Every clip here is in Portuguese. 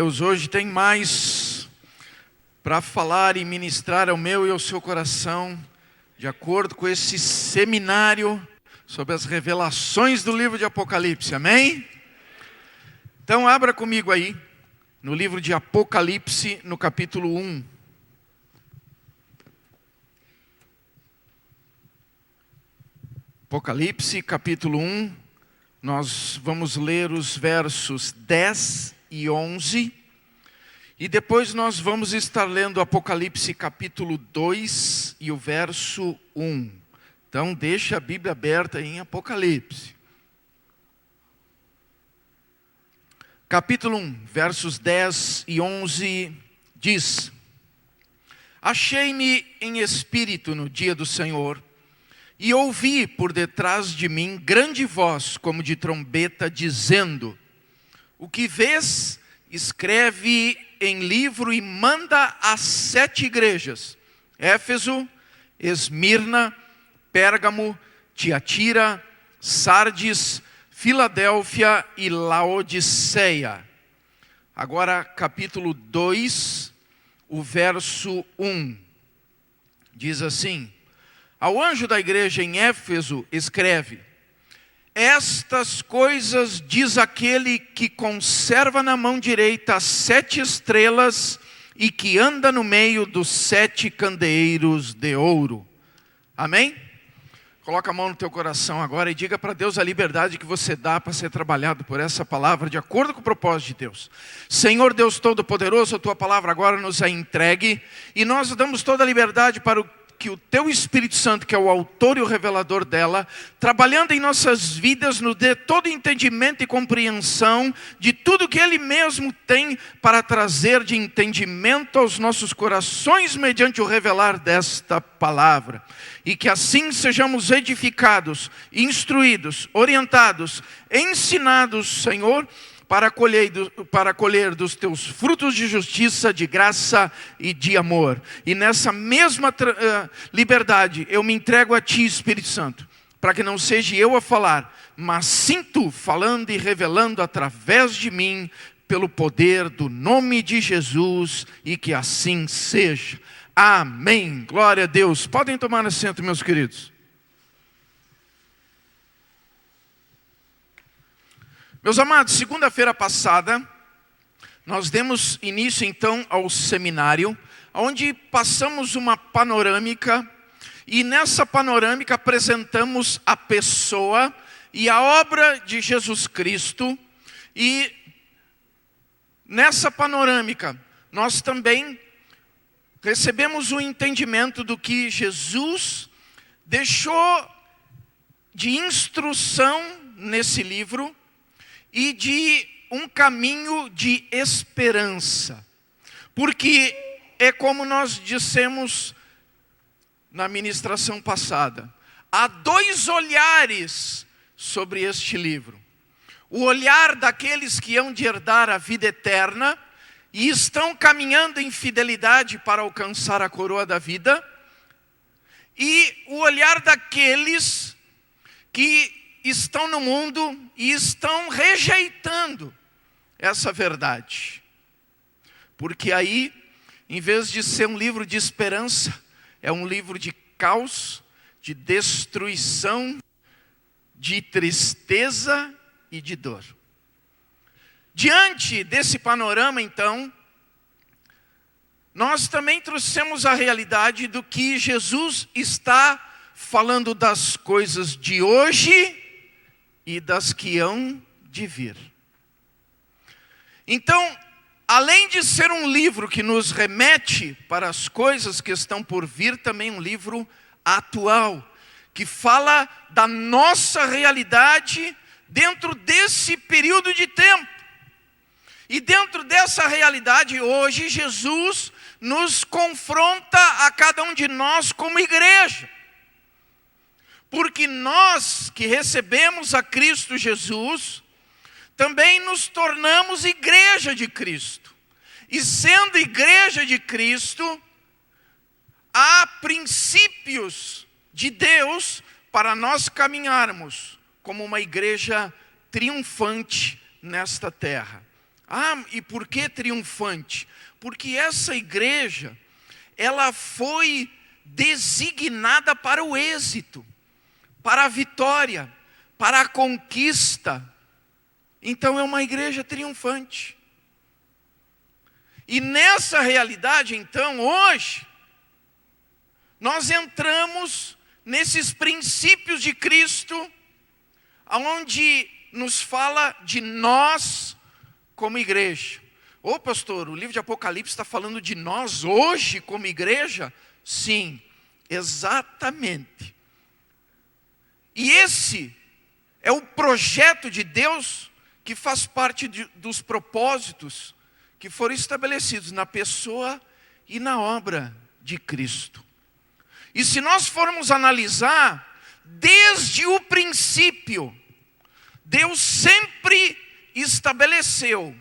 Deus, hoje tem mais para falar e ministrar ao meu e ao seu coração, de acordo com esse seminário sobre as revelações do livro de Apocalipse, amém? Então abra comigo aí, no livro de Apocalipse, no capítulo 1. Apocalipse, capítulo 1, nós vamos ler os versos 10 e 11, e depois nós vamos estar lendo Apocalipse, capítulo 2 e o verso 1. Então deixa a Bíblia aberta em Apocalipse. Capítulo 1, versos 10 e 11, diz: Achei-me em espírito no dia do Senhor, e ouvi por detrás de mim grande voz, como de trombeta, dizendo: O que vês, escreve em livro e manda às 7 igrejas: Éfeso, Esmirna, Pérgamo, Tiatira, Sardes, Filadélfia e Laodiceia. Agora capítulo 2, o verso 1. Diz assim: Ao anjo da igreja em Éfeso escreve: Estas coisas diz aquele que conserva na mão direita as 7 estrelas e que anda no meio dos 7 candeeiros de ouro. Amém? Coloca a mão no teu coração agora e diga para Deus a liberdade que você dá para ser trabalhado por essa palavra de acordo com o propósito de Deus. Senhor Deus Todo-Poderoso, a tua palavra agora nos é entregue e nós damos toda a liberdade para que o teu Espírito Santo, que é o autor e o revelador dela, trabalhando em nossas vidas, nos dê todo entendimento e compreensão de tudo que Ele mesmo tem para trazer de entendimento aos nossos corações mediante o revelar desta palavra. E que assim sejamos edificados, instruídos, orientados, ensinados, Senhor, para colher dos teus frutos de justiça, de graça e de amor. E nessa mesma liberdade, eu me entrego a Ti, Espírito Santo, para que não seja eu a falar, mas sim Tu falando e revelando através de mim, pelo poder do nome de Jesus, e que assim seja. Amém. Glória a Deus. Podem tomar assento, meus queridos. Meus amados, segunda-feira passada, nós demos início então ao seminário, onde passamos uma panorâmica, e nessa panorâmica apresentamos a pessoa e a obra de Jesus Cristo, e nessa panorâmica nós também recebemos o entendimento do que Jesus deixou de instrução nesse livro, e de um caminho de esperança. Porque é como nós dissemos na ministração passada, há 2 olhares sobre este livro. O olhar daqueles que hão de herdar a vida eterna e estão caminhando em fidelidade para alcançar a coroa da vida, e o olhar daqueles que estão no mundo e estão rejeitando essa verdade. Porque aí, em vez de ser um livro de esperança, é um livro de caos, de destruição, de tristeza e de dor. Diante desse panorama, então, nós também trouxemos a realidade do que Jesus está falando das coisas de hoje e das que hão de vir. Então, além de ser um livro que nos remete para as coisas que estão por vir, também um livro atual, que fala da nossa realidade dentro desse período de tempo. E dentro dessa realidade, hoje, Jesus nos confronta a cada um de nós como igreja. Porque nós que recebemos a Cristo Jesus, também nos tornamos igreja de Cristo. E sendo igreja de Cristo, há princípios de Deus para nós caminharmos como uma igreja triunfante nesta terra. Ah, e por que triunfante? Porque essa igreja, ela foi designada para o êxito, para a vitória, para a conquista. Então é uma igreja triunfante. E nessa realidade, então, hoje, nós entramos nesses princípios de Cristo, onde nos fala de nós como igreja. Ô pastor, o livro de Apocalipse está falando de nós hoje como igreja? Sim, exatamente. E esse é o projeto de Deus que faz parte dos propósitos que foram estabelecidos na pessoa e na obra de Cristo. E se nós formos analisar, desde o princípio, Deus sempre estabeleceu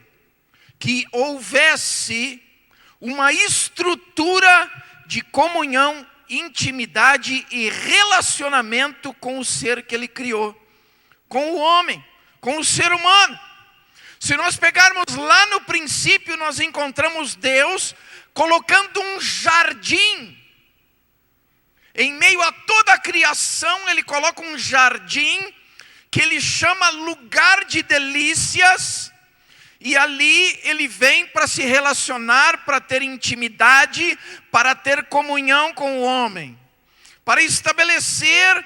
que houvesse uma estrutura de comunhão, intimidade e relacionamento com o ser que Ele criou, com o homem, com o ser humano. Se nós pegarmos lá no princípio, nós encontramos Deus colocando um jardim. Em meio a toda a criação, Ele coloca um jardim que Ele chama lugar de delícias. E ali Ele vem para se relacionar, para ter intimidade, para ter comunhão com o homem, para estabelecer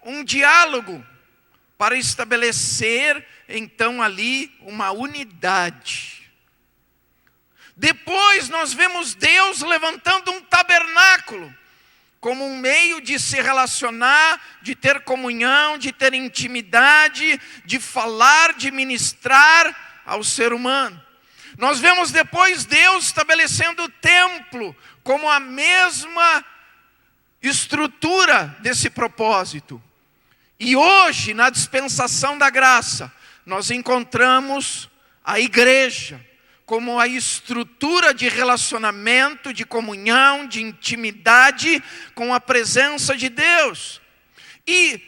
um diálogo, para estabelecer então ali uma unidade. Depois nós vemos Deus levantando um tabernáculo, como um meio de se relacionar, de ter comunhão, de ter intimidade, de falar, de ministrar ao ser humano. Nós vemos depois Deus estabelecendo o templo como a mesma estrutura desse propósito. E hoje, na dispensação da graça, nós encontramos a igreja como a estrutura de relacionamento, de comunhão, de intimidade com a presença de Deus. E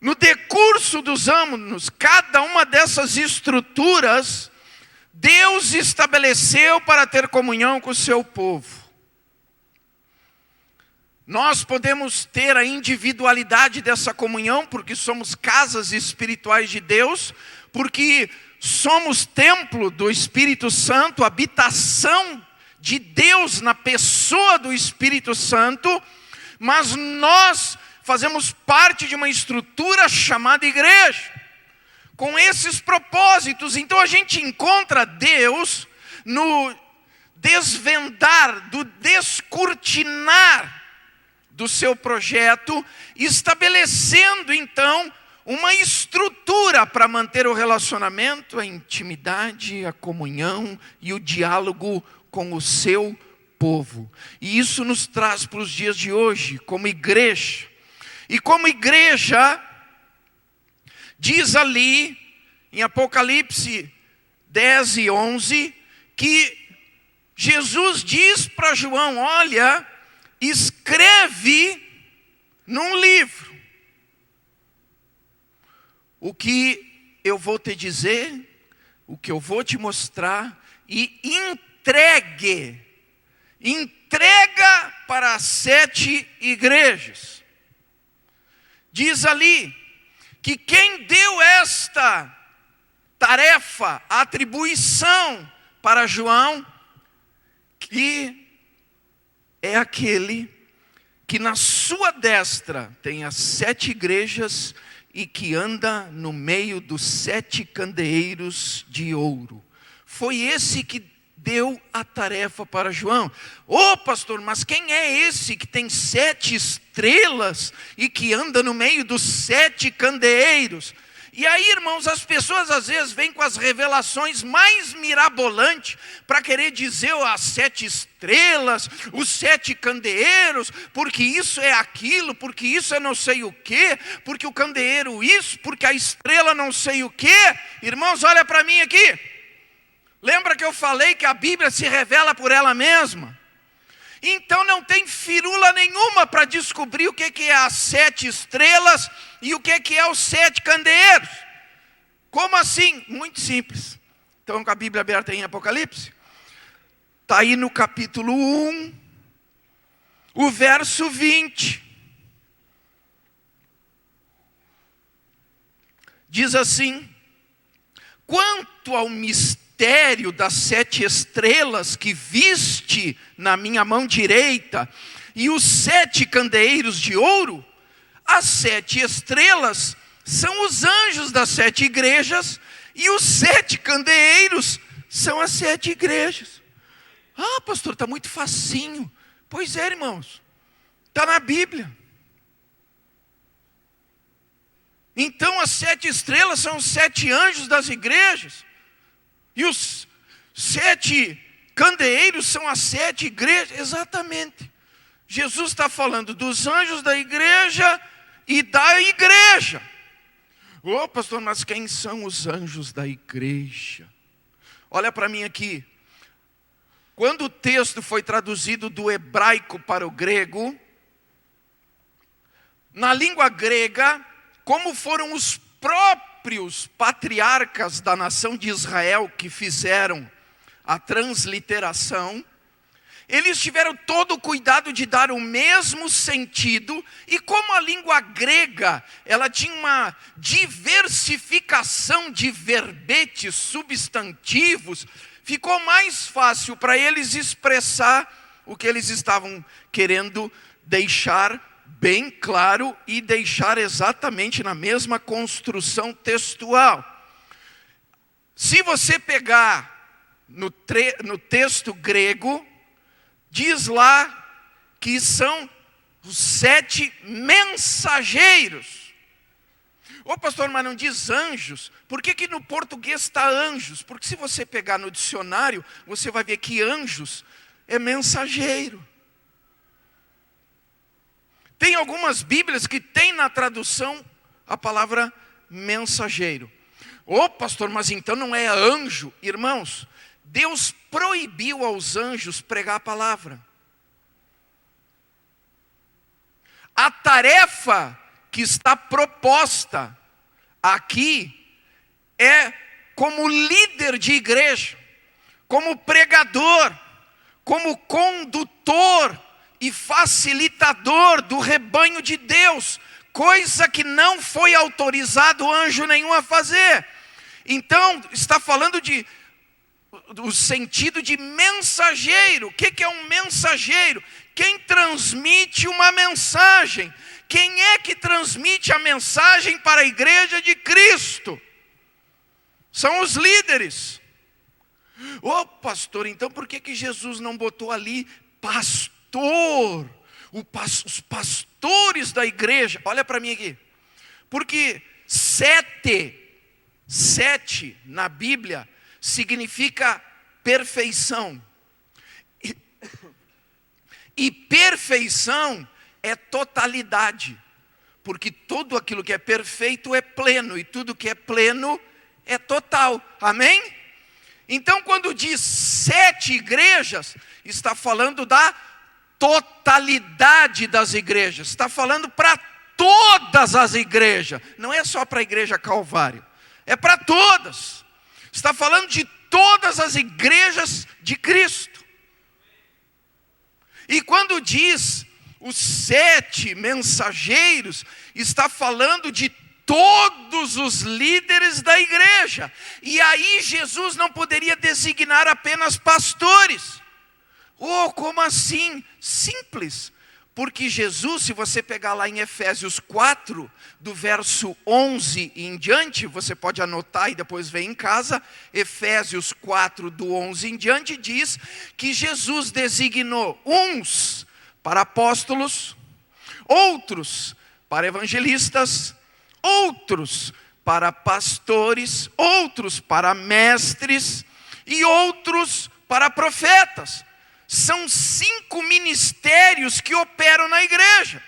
no decurso dos anos, cada uma dessas estruturas, Deus estabeleceu para ter comunhão com o seu povo. Nós podemos ter a individualidade dessa comunhão, porque somos casas espirituais de Deus, porque somos templo do Espírito Santo, habitação de Deus na pessoa do Espírito Santo, mas nós fazemos parte de uma estrutura chamada igreja, com esses propósitos. Então a gente encontra Deus no desvendar, do descortinar do seu projeto, estabelecendo então uma estrutura para manter o relacionamento, a intimidade, a comunhão e o diálogo com o seu povo. E isso nos traz para os dias de hoje, como igreja. E como igreja, diz ali em Apocalipse 10 e 11, que Jesus diz para João: olha, escreve num livro o que eu vou te dizer, o que eu vou te mostrar, e entrega para as 7 igrejas. Diz ali que quem deu esta tarefa, atribuição para João, que é aquele que na sua destra tem as 7 igrejas e que anda no meio dos 7 candeeiros de ouro. Foi esse que deu a tarefa para João. Ô pastor, mas quem é esse que tem 7 estrelas e que anda no meio dos 7 candeeiros? E aí, irmãos, as pessoas às vezes vêm com as revelações mais mirabolantes para querer dizer as 7 estrelas, os 7 candeeiros, porque isso é aquilo, porque isso é não sei o quê, porque o candeeiro isso, porque a estrela não sei o quê. Irmãos, olha para mim aqui. Lembra que eu falei que a Bíblia se revela por ela mesma? Então não tem firula nenhuma para descobrir o que é as 7 estrelas e o que é os 7 candeeiros. Como assim? Muito simples. Estão com a Bíblia aberta em Apocalipse? Está aí no capítulo 1, o verso 20. Diz assim: quanto ao mistério das 7 estrelas que viste na minha mão direita, e os 7 candeeiros de ouro, as 7 estrelas são os anjos das 7 igrejas, e os 7 candeeiros são as 7 igrejas. Ah, pastor, está muito facinho. Pois é, irmãos, está na Bíblia. Então as 7 estrelas são os 7 anjos das igrejas, e os 7 candeeiros são as 7 igrejas. Exatamente. Jesus está falando dos anjos da igreja e da igreja. Ô pastor, mas quem são os anjos da igreja? Olha para mim aqui. Quando o texto foi traduzido do hebraico para o grego, na língua grega, como foram os próprios patriarcas da nação de Israel que fizeram a transliteração, eles tiveram todo o cuidado de dar o mesmo sentido, e como a língua grega, ela tinha uma diversificação de verbetes, substantivos, ficou mais fácil para eles expressar o que eles estavam querendo deixar bem claro e deixar exatamente na mesma construção textual. Se você pegar no texto grego, diz lá que são os 7 mensageiros. Ô pastor, mas não diz anjos? Por que no português está anjos? Porque se você pegar no dicionário, você vai ver que anjos é mensageiro. Tem algumas Bíblias que tem na tradução a palavra mensageiro. Ô pastor, mas então não é anjo? Irmãos, Deus proibiu aos anjos pregar a palavra. A tarefa que está proposta aqui é como líder de igreja, como pregador, como condutor e facilitador do rebanho de Deus, coisa que não foi autorizado anjo nenhum a fazer. Então, está falando do sentido de mensageiro. O que é um mensageiro? Quem transmite uma mensagem. Quem é que transmite a mensagem para a igreja de Cristo? São os líderes. Ô pastor, então por que Jesus não botou ali pastor? Os pastores da igreja. Olha para mim aqui. Porque 7 na Bíblia significa perfeição. E perfeição é totalidade. Porque tudo aquilo que é perfeito é pleno. E tudo que é pleno é total. Amém? Então quando diz 7 igrejas, está falando da totalidade das igrejas. Está falando para todas as igrejas. Não é só para a igreja Calvário. É para todas. Está falando de todas as igrejas de Cristo. E quando diz os 7 mensageiros, está falando de todos os líderes da igreja. E aí Jesus não poderia designar apenas pastores. Oh, como assim? Simples. Porque Jesus, se você pegar lá em Efésios 4, do verso 11 em diante, você pode anotar e depois ver em casa, Efésios 4, do 11 em diante, diz que Jesus designou uns para apóstolos, outros para evangelistas, outros para pastores, outros para mestres e outros para profetas. São 5 ministérios que operam na igreja.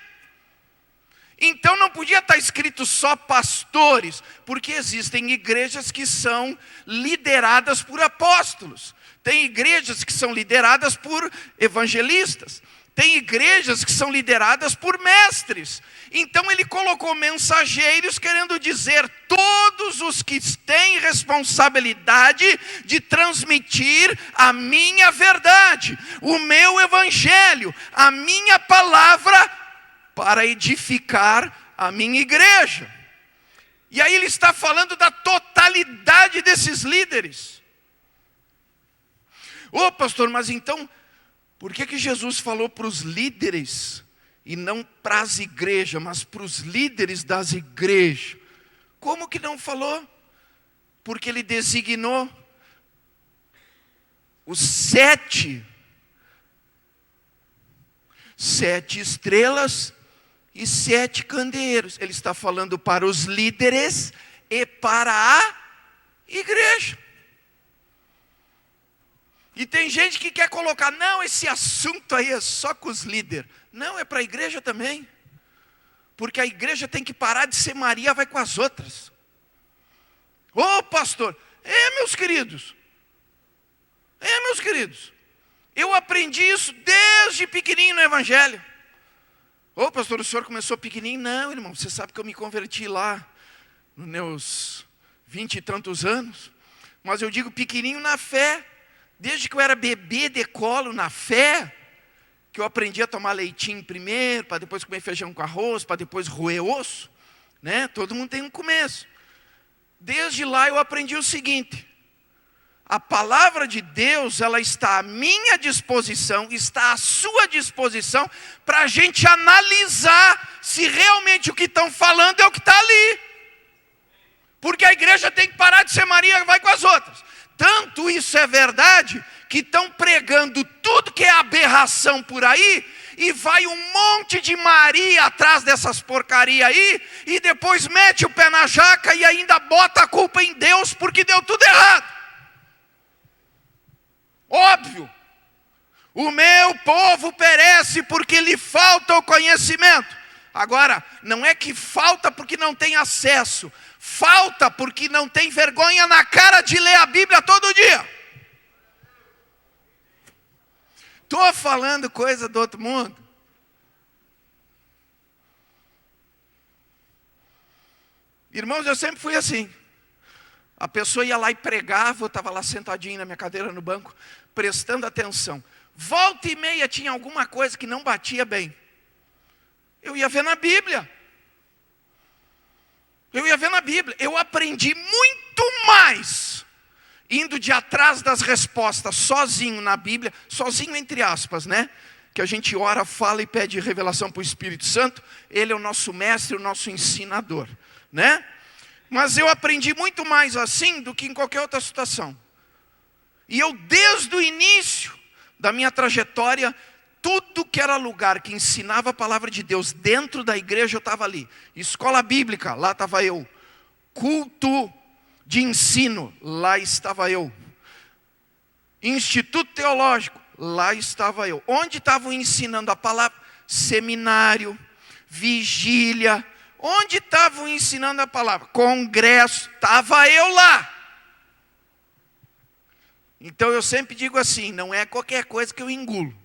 Então não podia estar escrito só pastores, porque existem igrejas que são lideradas por apóstolos. Tem igrejas que são lideradas por evangelistas. Tem igrejas que são lideradas por mestres. Então ele colocou mensageiros querendo dizer todos os que têm responsabilidade de transmitir a minha verdade, o meu evangelho, a minha palavra para edificar a minha igreja. E aí ele está falando da totalidade desses líderes. Ô pastor, mas então, por que Jesus falou para os líderes e não para as igrejas, mas para os líderes das igrejas? Como que não falou? Porque ele designou os sete estrelas e 7 candeeiros. Ele está falando para os líderes e para a igreja. E tem gente que quer colocar, não, esse assunto aí é só com os líderes. Não, é para a igreja também. Porque a igreja tem que parar de ser Maria, vai com as outras. Ô pastor, meus queridos. Meus queridos. Eu aprendi isso desde pequenininho no evangelho. Ô pastor, o senhor começou pequenininho? Não, irmão, você sabe que eu me converti lá, nos meus 20 e tantos anos. Mas eu digo pequenininho na fé. Desde que eu era bebê de colo na fé, que eu aprendi a tomar leitinho primeiro, para depois comer feijão com arroz, para depois roer osso, né? Todo mundo tem um começo. Desde lá eu aprendi o seguinte: a palavra de Deus, ela está à minha disposição, está à sua disposição, para a gente analisar se realmente o que estão falando é o que está ali. Porque a igreja tem que parar de ser Maria, vai com as outras. Tanto isso é verdade, que estão pregando tudo que é aberração por aí, e vai um monte de Maria atrás dessas porcarias aí, e depois mete o pé na jaca e ainda bota a culpa em Deus, porque deu tudo errado. Óbvio, o meu povo perece porque lhe falta o conhecimento. Agora, não é que falta porque não tem acesso, falta porque não tem vergonha na cara de ler a Bíblia todo dia. Estou falando coisa do outro mundo. Irmãos, eu sempre fui assim. A pessoa ia lá e pregava, eu estava lá sentadinho na minha cadeira no banco, prestando atenção. Volta e meia tinha alguma coisa que não batia bem. Eu ia ver na Bíblia. Eu aprendi muito mais indo de atrás das respostas, sozinho na Bíblia, sozinho entre aspas, né? Que a gente ora, fala e pede revelação para o Espírito Santo. Ele é o nosso mestre, o nosso ensinador, né? Mas eu aprendi muito mais assim do que em qualquer outra situação. E eu, desde o início da minha trajetória, tudo que era lugar que ensinava a palavra de Deus dentro da igreja, eu estava ali. Escola bíblica, lá estava eu. Culto de ensino, lá estava eu. Instituto teológico, lá estava eu. Onde estavam ensinando a palavra? Seminário, vigília. Onde estavam ensinando a palavra? Congresso, estava eu lá. Então eu sempre digo assim, não é qualquer coisa que eu engulo.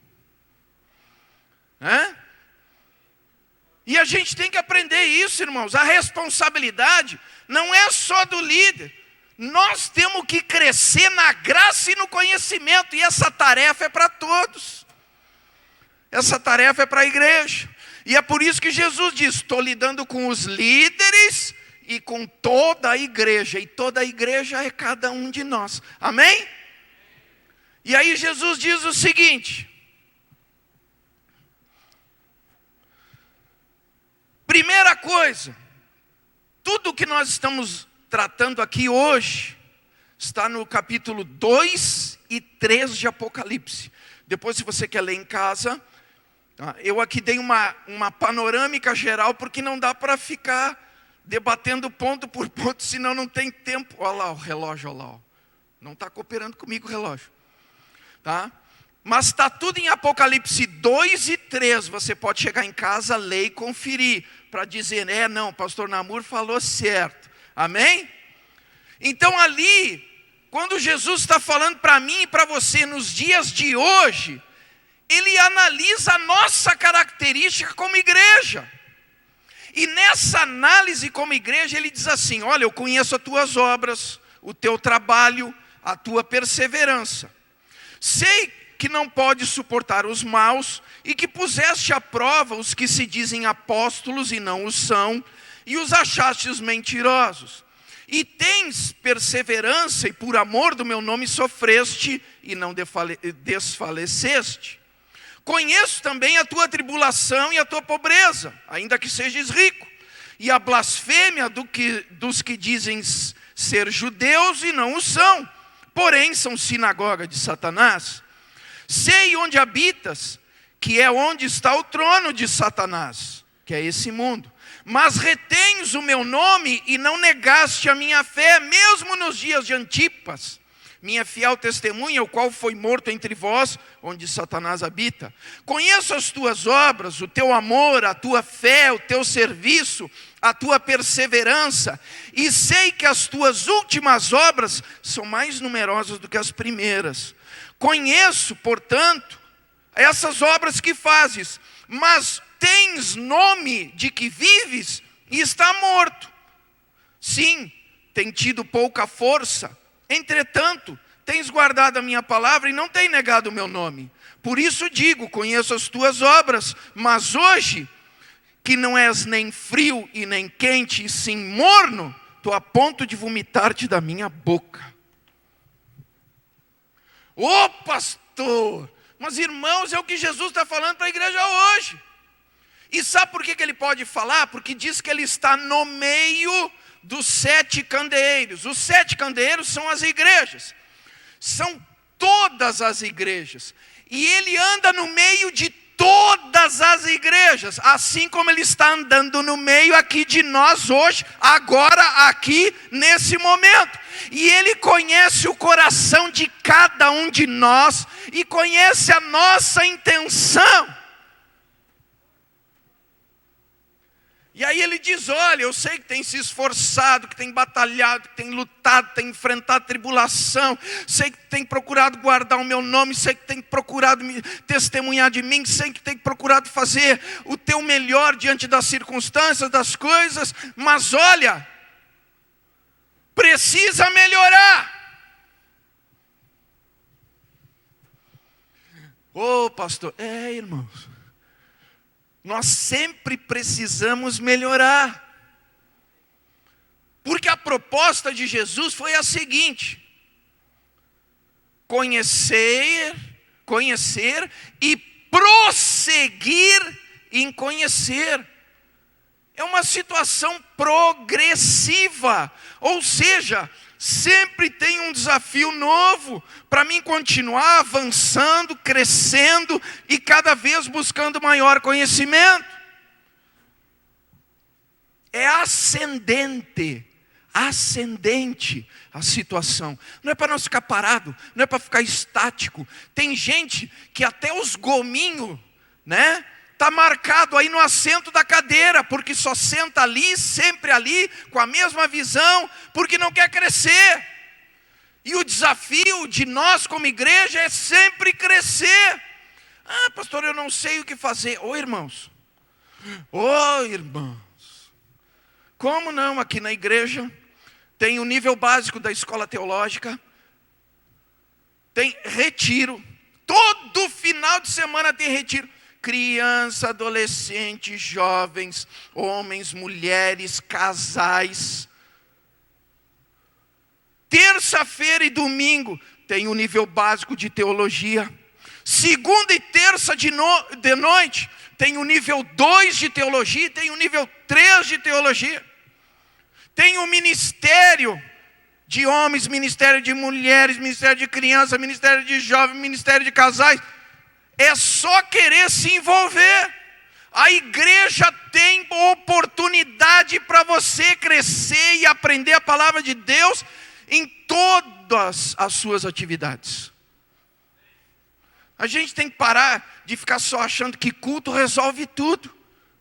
E a gente tem que aprender isso, irmãos. A responsabilidade não é só do líder. Nós temos que crescer na graça e no conhecimento. E essa tarefa é para todos. Essa tarefa é para a igreja. E é por isso que Jesus diz, estou lidando com os líderes e com toda a igreja. E toda a igreja é cada um de nós. Amém? E aí Jesus diz o seguinte. Primeira coisa, tudo que nós estamos tratando aqui hoje está no capítulo 2 e 3 de Apocalipse. Depois, se você quer ler em casa, eu aqui dei uma panorâmica geral, porque não dá para ficar debatendo ponto por ponto, senão não tem tempo. Olha lá o relógio, olha lá. Ó. Não está cooperando comigo o relógio. Tá? Mas está tudo em Apocalipse 2 e 3. Você pode chegar em casa, ler e conferir, para dizer, não, pastor Namur falou certo. Amém? Então ali, quando Jesus está falando para mim e para você nos dias de hoje, ele analisa a nossa característica como igreja. E nessa análise como igreja, ele diz assim: olha, eu conheço as tuas obras, o teu trabalho, a tua perseverança. Sei que não podes suportar os maus e que puseste à prova os que se dizem apóstolos e não o são, e os achastes mentirosos. E tens perseverança e por amor do meu nome sofreste e não desfaleceste. Conheço também a tua tribulação e a tua pobreza, ainda que sejas rico, e a blasfêmia dos que dizem ser judeus e não o são, porém são sinagoga de Satanás. Sei onde habitas, que é onde está o trono de Satanás, que é esse mundo. Mas retens o meu nome e não negaste a minha fé, mesmo nos dias de Antipas, minha fiel testemunha, o qual foi morto entre vós, onde Satanás habita. Conheço as tuas obras, o teu amor, a tua fé, o teu serviço, a tua perseverança, e sei que as tuas últimas obras são mais numerosas do que as primeiras. Conheço, portanto, essas obras que fazes, mas tens nome de que vives e está morto. Sim, tem tido pouca força, entretanto, tens guardado a minha palavra e não tem negado o meu nome. Por isso digo, conheço as tuas obras, mas hoje, que não és nem frio e nem quente, e sim morno, estou a ponto de vomitar-te da minha boca. Ô pastor, mas irmãos, é o que Jesus está falando para a igreja hoje. E sabe por que ele pode falar? Porque diz que ele está no meio dos 7 candeeiros. Os 7 candeeiros são as igrejas. São todas as igrejas. E ele anda no meio de todas as igrejas. Assim como ele está andando no meio aqui de nós hoje, agora, aqui, nesse momento. E ele conhece o coração de cada um de nós. E conhece a nossa intenção. E aí ele diz: olha, eu sei que tem se esforçado, que tem batalhado, que tem lutado, tem enfrentado tribulação, sei que tem procurado guardar o meu nome, sei que tem procurado testemunhar de mim, sei que tem procurado fazer o teu melhor diante das circunstâncias, das coisas, mas olha, precisa melhorar. Ô pastor, irmãos, nós sempre precisamos melhorar. Porque a proposta de Jesus foi a seguinte: conhecer e prosseguir em conhecer. É uma situação progressiva, ou seja, sempre tem um desafio novo para mim continuar avançando, crescendo e cada vez buscando maior conhecimento. É ascendente a situação. Não é para nós ficar parado, não é para ficar estático. Tem gente que até os gominhos, né? Está marcado aí no assento da cadeira, porque só senta ali, sempre ali, com a mesma visão, porque não quer crescer. E o desafio de nós como igreja é sempre crescer. Ah, pastor, eu não sei o que fazer. Ô irmãos, como não? Aqui na igreja tem o nível básico da escola teológica, tem retiro, todo final de semana tem retiro. Criança, adolescente, jovens, homens, mulheres, casais. Terça-feira e domingo tem o nível básico de teologia. Segunda e terça de noite tem o nível 2 de teologia, tem o nível 3 de teologia. Tem o ministério de homens, ministério de mulheres, ministério de crianças, ministério de jovens, ministério de casais. É só querer se envolver. A igreja tem oportunidade para você crescer e aprender a palavra de Deus em todas as suas atividades. A gente tem que parar de ficar só achando que culto resolve tudo.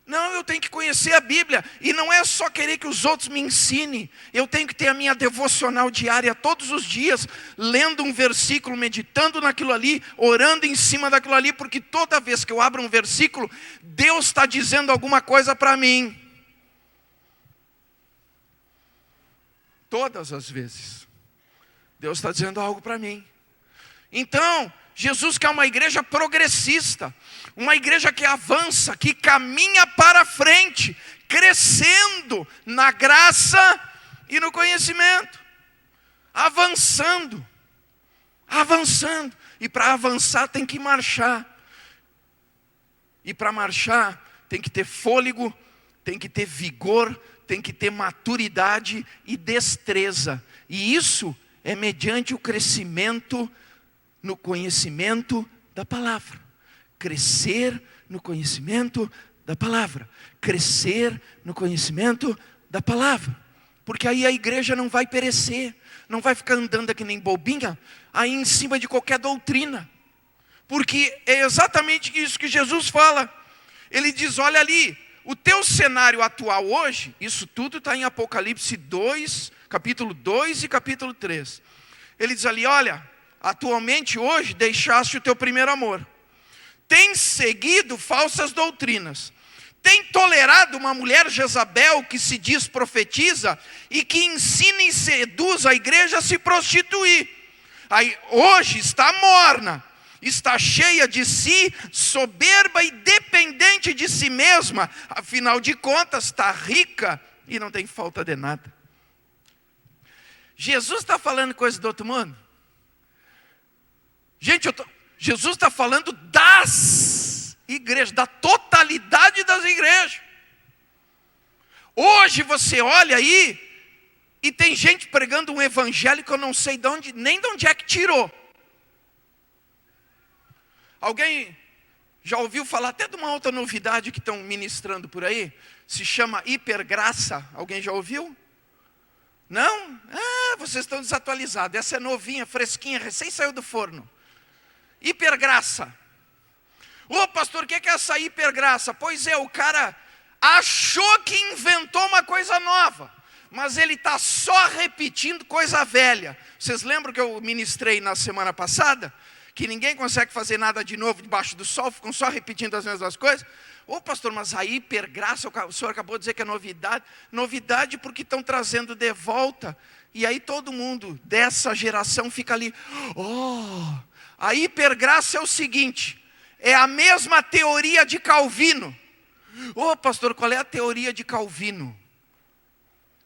Não, eu tenho que conhecer a Bíblia. E não é só querer que os outros me ensinem. Eu tenho que ter a minha devocional diária todos os dias, lendo um versículo, meditando naquilo ali, orando em cima daquilo ali, porque toda vez que eu abro um versículo, Deus está dizendo alguma coisa para mim. Todas as vezes. Deus está dizendo algo para mim. Então, Jesus quer uma igreja progressista, uma igreja que avança, que caminha para frente, crescendo na graça e no conhecimento, avançando. E para avançar tem que marchar. E para marchar tem que ter fôlego, tem que ter vigor, tem que ter maturidade e destreza. E isso é mediante o crescimento no conhecimento da palavra. Crescer no conhecimento da palavra. Crescer no conhecimento da palavra. Porque aí a igreja não vai perecer. Não vai ficar andando aqui nem bobinha, aí em cima de qualquer doutrina. Porque é exatamente isso que Jesus fala. Ele diz, olha ali, o teu cenário atual hoje, isso tudo está em Apocalipse 2, capítulo 2 e capítulo 3. Ele diz ali, olha, atualmente hoje deixaste o teu primeiro amor. Tem seguido falsas doutrinas. Tem tolerado uma mulher Jezabel que se diz profetiza e que ensina e seduz a igreja a se prostituir. Aí, hoje está morna, está cheia de si, soberba e dependente de si mesma. Afinal de contas, está rica e não tem falta de nada. Jesus está falando coisa do outro mundo? Gente, Jesus está falando das igrejas, da totalidade das igrejas. Hoje você olha aí e tem gente pregando um evangelho que eu não sei nem de onde é que tirou. Alguém já ouviu falar até de uma outra novidade que estão ministrando por aí? Se chama hipergraça. Alguém já ouviu? Não? Ah, vocês estão desatualizados. Essa é novinha, fresquinha, recém saiu do forno. Hipergraça. Ô pastor, o que é essa hipergraça? Pois é, o cara achou que inventou uma coisa nova, mas ele está só repetindo coisa velha. Vocês lembram que eu ministrei na semana passada? Que ninguém consegue fazer nada de novo debaixo do sol, ficam só repetindo as mesmas coisas. Ô pastor, mas a hipergraça, o senhor acabou de dizer que é novidade. Novidade porque estão trazendo de volta. E aí todo mundo dessa geração fica ali. A hipergraça é o seguinte, é a mesma teoria de Calvino. Ô pastor, qual é a teoria de Calvino?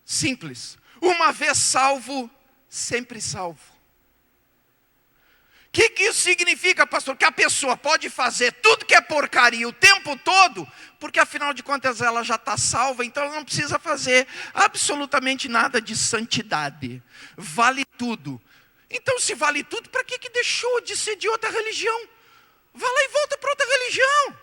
Simples. Uma vez salvo, sempre salvo. O que isso significa, pastor? Que a pessoa pode fazer tudo que é porcaria o tempo todo, porque afinal de contas ela já está salva, então ela não precisa fazer absolutamente nada de santidade. Vale tudo. Então se vale tudo, para que deixou de ser de outra religião? Vai lá e volta para outra religião.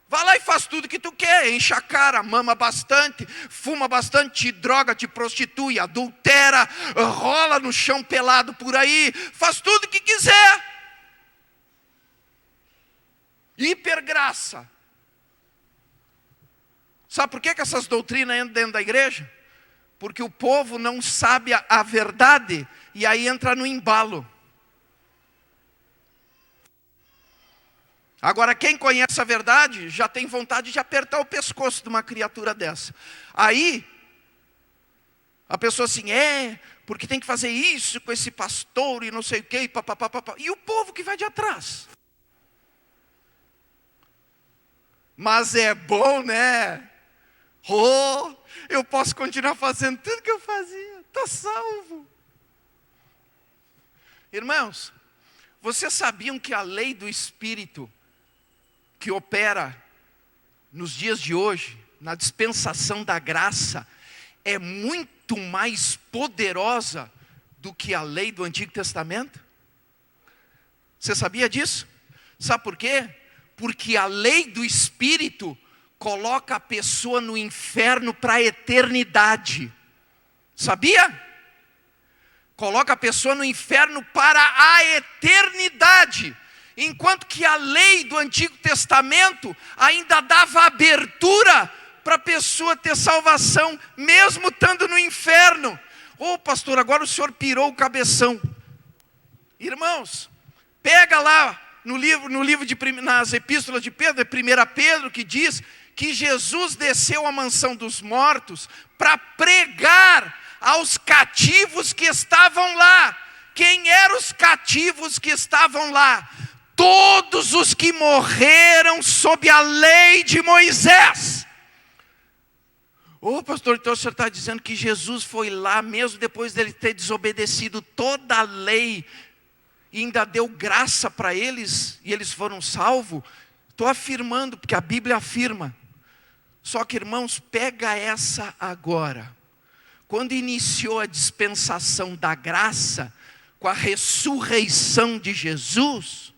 Vai lá e faz tudo que tu quer, enche a cara, mama bastante, fuma bastante, te droga, te prostitui, adultera, rola no chão pelado por aí, faz tudo que quiser. Hipergraça. Sabe por que essas doutrinas entram dentro da igreja? Porque o povo não sabe a verdade e aí entra no embalo. Agora, quem conhece a verdade, já tem vontade de apertar o pescoço de uma criatura dessa. Aí, a pessoa assim, porque tem que fazer isso com esse pastor e não sei o quê, e o povo que vai de atrás. Mas é bom, né? Eu posso continuar fazendo tudo que eu fazia, estou salvo. Irmãos, vocês sabiam que a lei do Espírito que opera nos dias de hoje, na dispensação da graça, é muito mais poderosa do que a lei do Antigo Testamento? Você sabia disso? Sabe por quê? Porque a lei do Espírito coloca a pessoa no inferno para a eternidade. Sabia? Coloca a pessoa no inferno para a eternidade. Enquanto que a lei do Antigo Testamento ainda dava abertura para a pessoa ter salvação, mesmo estando no inferno. Ô pastor, agora o senhor pirou o cabeção. Irmãos, pega lá nas epístolas de Pedro, é 1 Pedro, que diz que Jesus desceu à mansão dos mortos para pregar aos cativos que estavam lá. Quem eram os cativos que estavam lá? Todos os que morreram sob a lei de Moisés. Ô pastor, então o senhor está dizendo que Jesus foi lá, mesmo depois dele ter desobedecido toda a lei, e ainda deu graça para eles, e eles foram salvos? Estou afirmando, porque a Bíblia afirma. Só que, irmãos, pega essa agora. Quando iniciou a dispensação da graça, com a ressurreição de Jesus,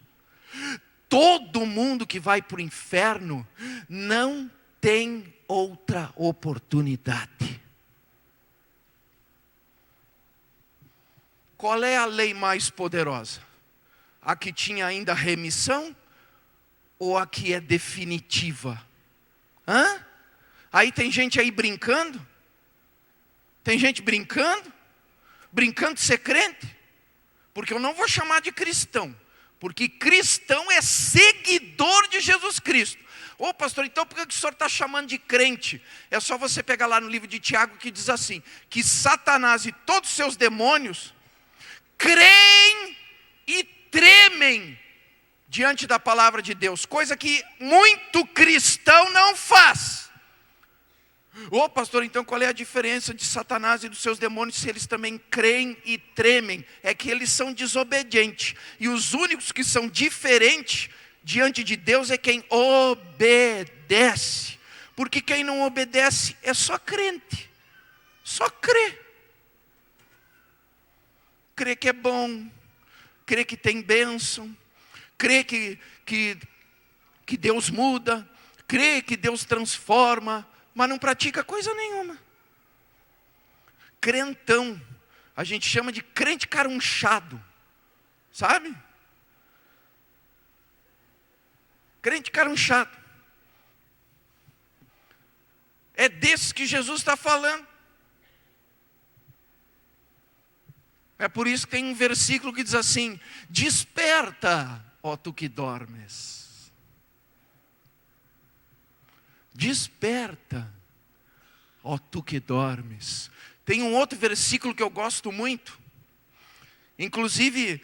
todo mundo que vai para o inferno não tem outra oportunidade. Qual é a lei mais poderosa? A que tinha ainda remissão ou a que é definitiva? Aí tem gente aí brincando? Tem gente brincando de ser crente? Porque eu não vou chamar de cristão, porque cristão é seguidor de Jesus Cristo. Ô pastor, então por que o senhor está chamando de crente? É só você pegar lá no livro de Tiago, que diz assim, que Satanás e todos os seus demônios creem e tremem diante da palavra de Deus, coisa que muito cristão não faz. Ô pastor, então qual é a diferença de Satanás e dos seus demônios, se eles também creem e tremem? É que eles são desobedientes, e os únicos que são diferentes diante de Deus é quem obedece, porque quem não obedece é só crente, só crê. Crê que é bom, crê que tem bênção, crê que Deus muda, crê que Deus transforma, mas não pratica coisa nenhuma. Crentão, a gente chama de crente carunchado, sabe? Crente carunchado. É desses que Jesus está falando. É por isso que tem um versículo que diz assim: desperta, ó tu que dormes. Desperta, ó tu que dormes. Tem um outro versículo que eu gosto muito. Inclusive,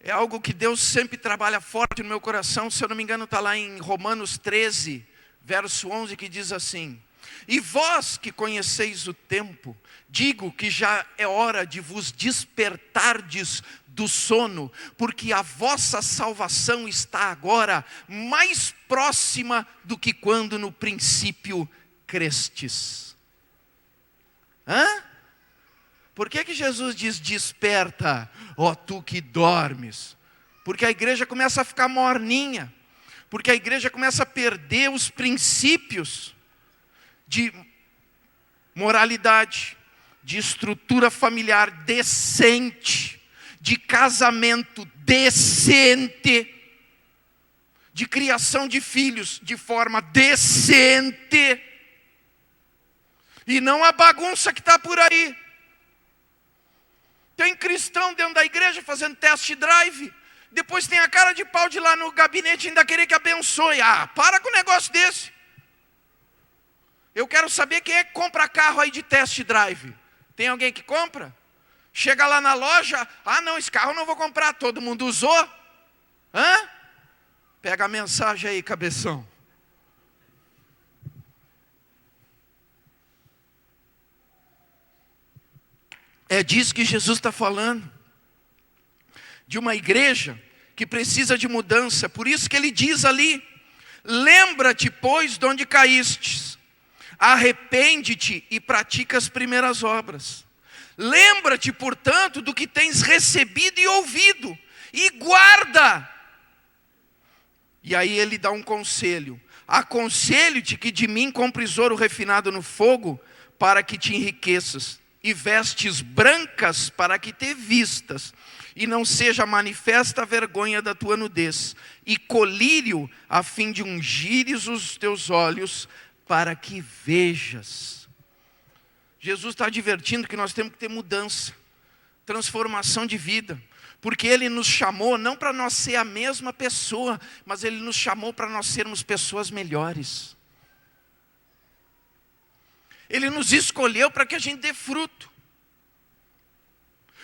é algo que Deus sempre trabalha forte no meu coração. Se eu não me engano, está lá em Romanos 13, verso 11, que diz assim: e vós que conheceis o tempo, digo que já é hora de vos despertardes do sono, porque a vossa salvação está agora mais próxima do que quando no princípio crestes. Por que Jesus diz desperta, ó tu que dormes? Porque a igreja começa a ficar morninha, porque a igreja começa a perder os princípios de moralidade, de estrutura familiar decente, de casamento decente, de criação de filhos de forma decente, e não a bagunça que está por aí. Tem cristão dentro da igreja fazendo test drive, depois tem a cara de pau de ir lá no gabinete e ainda querer que abençoe. Para com um negócio desse. Eu quero saber quem é que compra carro aí de test drive. Tem alguém que compra? Chega lá na loja, não, esse carro eu não vou comprar, todo mundo usou. Pega a mensagem aí, cabeção. É disso que Jesus está falando. De uma igreja que precisa de mudança. Por isso que ele diz ali: lembra-te, pois, de onde caístes. Arrepende-te e pratica as primeiras obras. Lembra-te, portanto, do que tens recebido e ouvido, e guarda. E aí ele dá um conselho: aconselho-te que de mim compres ouro refinado no fogo, para que te enriqueças, e vestes brancas para que te vistas, e não seja manifesta a vergonha da tua nudez, e colírio a fim de ungires os teus olhos, para que vejas. Jesus está advertindo que nós temos que ter mudança, transformação de vida, porque Ele nos chamou não para nós ser a mesma pessoa, mas Ele nos chamou para nós sermos pessoas melhores. Ele nos escolheu para que a gente dê fruto.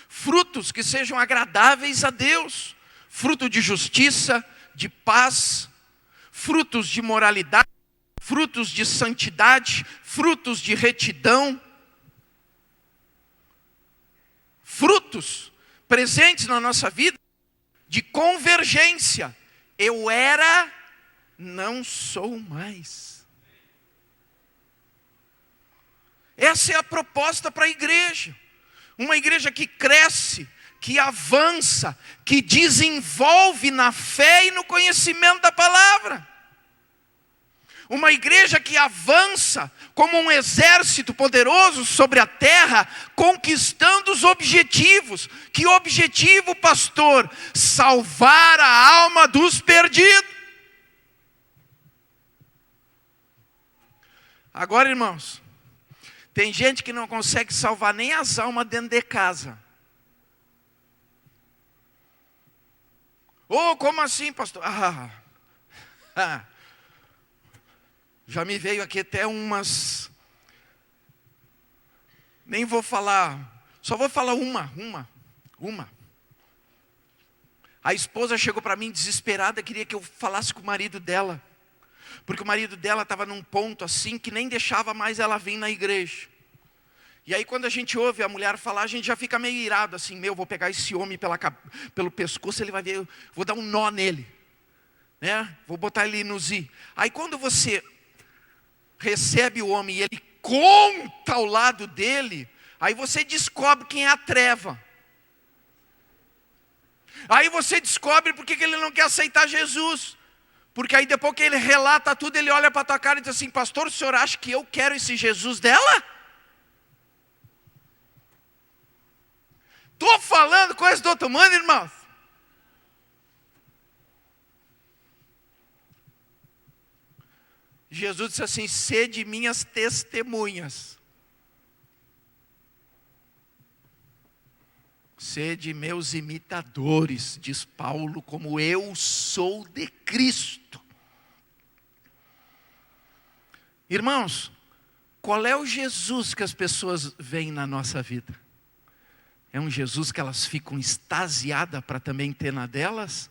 Frutos que sejam agradáveis a Deus. Fruto de justiça, de paz, frutos de moralidade, frutos de santidade, frutos de retidão. Frutos presentes na nossa vida de convergência. Eu era, não sou mais. Essa é a proposta para a igreja. Uma igreja que cresce, que avança, que desenvolve na fé e no conhecimento da palavra. Uma igreja que avança como um exército poderoso sobre a terra, conquistando os objetivos. Que objetivo, pastor? Salvar a alma dos perdidos. Agora, irmãos, tem gente que não consegue salvar nem as almas dentro de casa. Oh, como assim, pastor? Já me veio aqui até umas... Nem vou falar, só vou falar uma. A esposa chegou para mim desesperada, queria que eu falasse com o marido dela. Porque o marido dela estava num ponto assim que nem deixava mais ela vir na igreja. E aí quando a gente ouve a mulher falar, a gente já fica meio irado assim, vou pegar esse homem pelo pescoço, ele vai ver, vou dar um nó nele, né? Vou botar ele no zi. Aí quando você recebe o homem e ele conta ao lado dele, aí você descobre quem é a treva. Aí você descobre porque que ele não quer aceitar Jesus. Porque aí depois que ele relata tudo, ele olha para a tua cara e diz assim, pastor, o senhor acha que eu quero esse Jesus dela? Estou falando coisas do outro mundo, irmãos. Jesus disse assim, sede minhas testemunhas. Sede meus imitadores, diz Paulo, como eu sou de Cristo. Irmãos, qual é o Jesus que as pessoas veem na nossa vida? É um Jesus que elas ficam extasiadas para também ter na delas?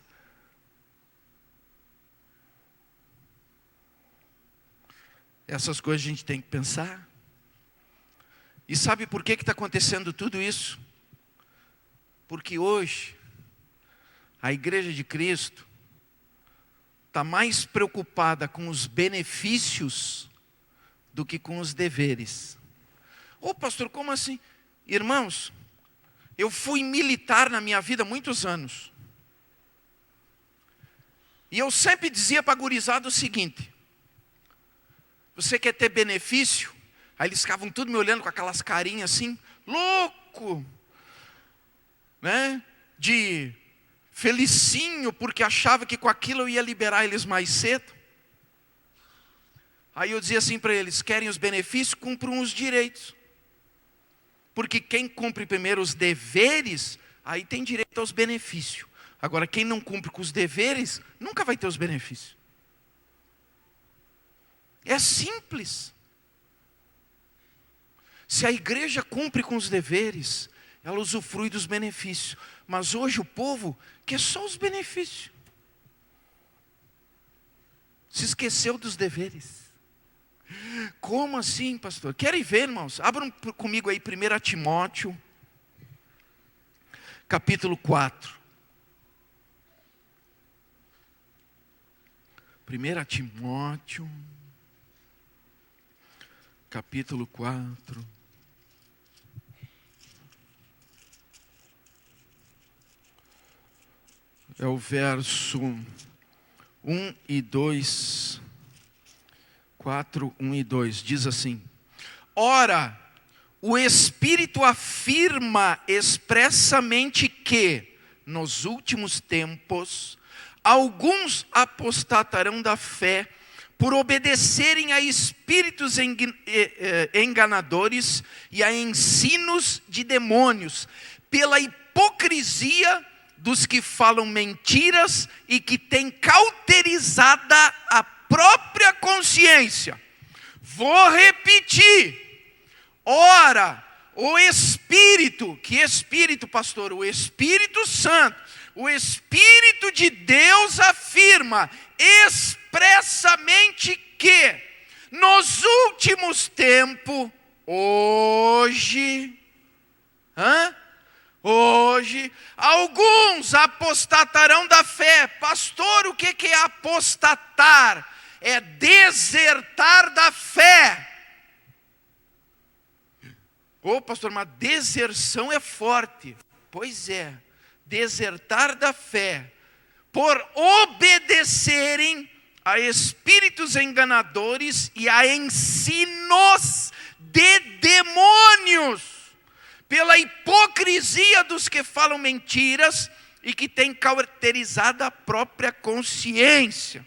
Essas coisas a gente tem que pensar. E sabe por que está acontecendo tudo isso? Porque hoje, a igreja de Cristo está mais preocupada com os benefícios do que com os deveres. Ô pastor, como assim? Irmãos, eu fui militar na minha vida há muitos anos. E eu sempre dizia para a gurizada o seguinte, você quer ter benefício? Aí eles ficavam tudo me olhando com aquelas carinhas assim, louco, né? De felicinho, porque achava que com aquilo eu ia liberar eles mais cedo. Aí eu dizia assim para eles, querem os benefícios? Cumpram os direitos. Porque quem cumpre primeiro os deveres, aí tem direito aos benefícios. Agora quem não cumpre com os deveres, nunca vai ter os benefícios. É simples. Se a igreja cumpre com os deveres, ela usufrui dos benefícios. Mas hoje o povo quer só os benefícios. Se esqueceu dos deveres. Como assim, pastor? Querem ver, irmãos? Abram comigo aí 1 Timóteo, capítulo 4. 1 Timóteo, capítulo 4. É o verso 1 e 2. 4, 1 e 2, diz assim: ora, o Espírito afirma expressamente que nos últimos tempos, alguns apostatarão da fé por obedecerem a espíritos enganadores e a ensinos de demônios, pela hipocrisia dos que falam mentiras e que têm cauterizada a própria consciência. Vou repetir. Ora, o Espírito, que Espírito, pastor? O Espírito Santo, o Espírito de Deus afirma expressamente que nos últimos tempos, hoje, alguns apostatarão da fé. Pastor, o que é apostatar? É desertar da fé. Pastor, mas deserção é forte. Pois é, desertar da fé, por obedecerem a espíritos enganadores e a ensinos de demônios, pela hipocrisia dos que falam mentiras e que têm cauterizado a própria consciência.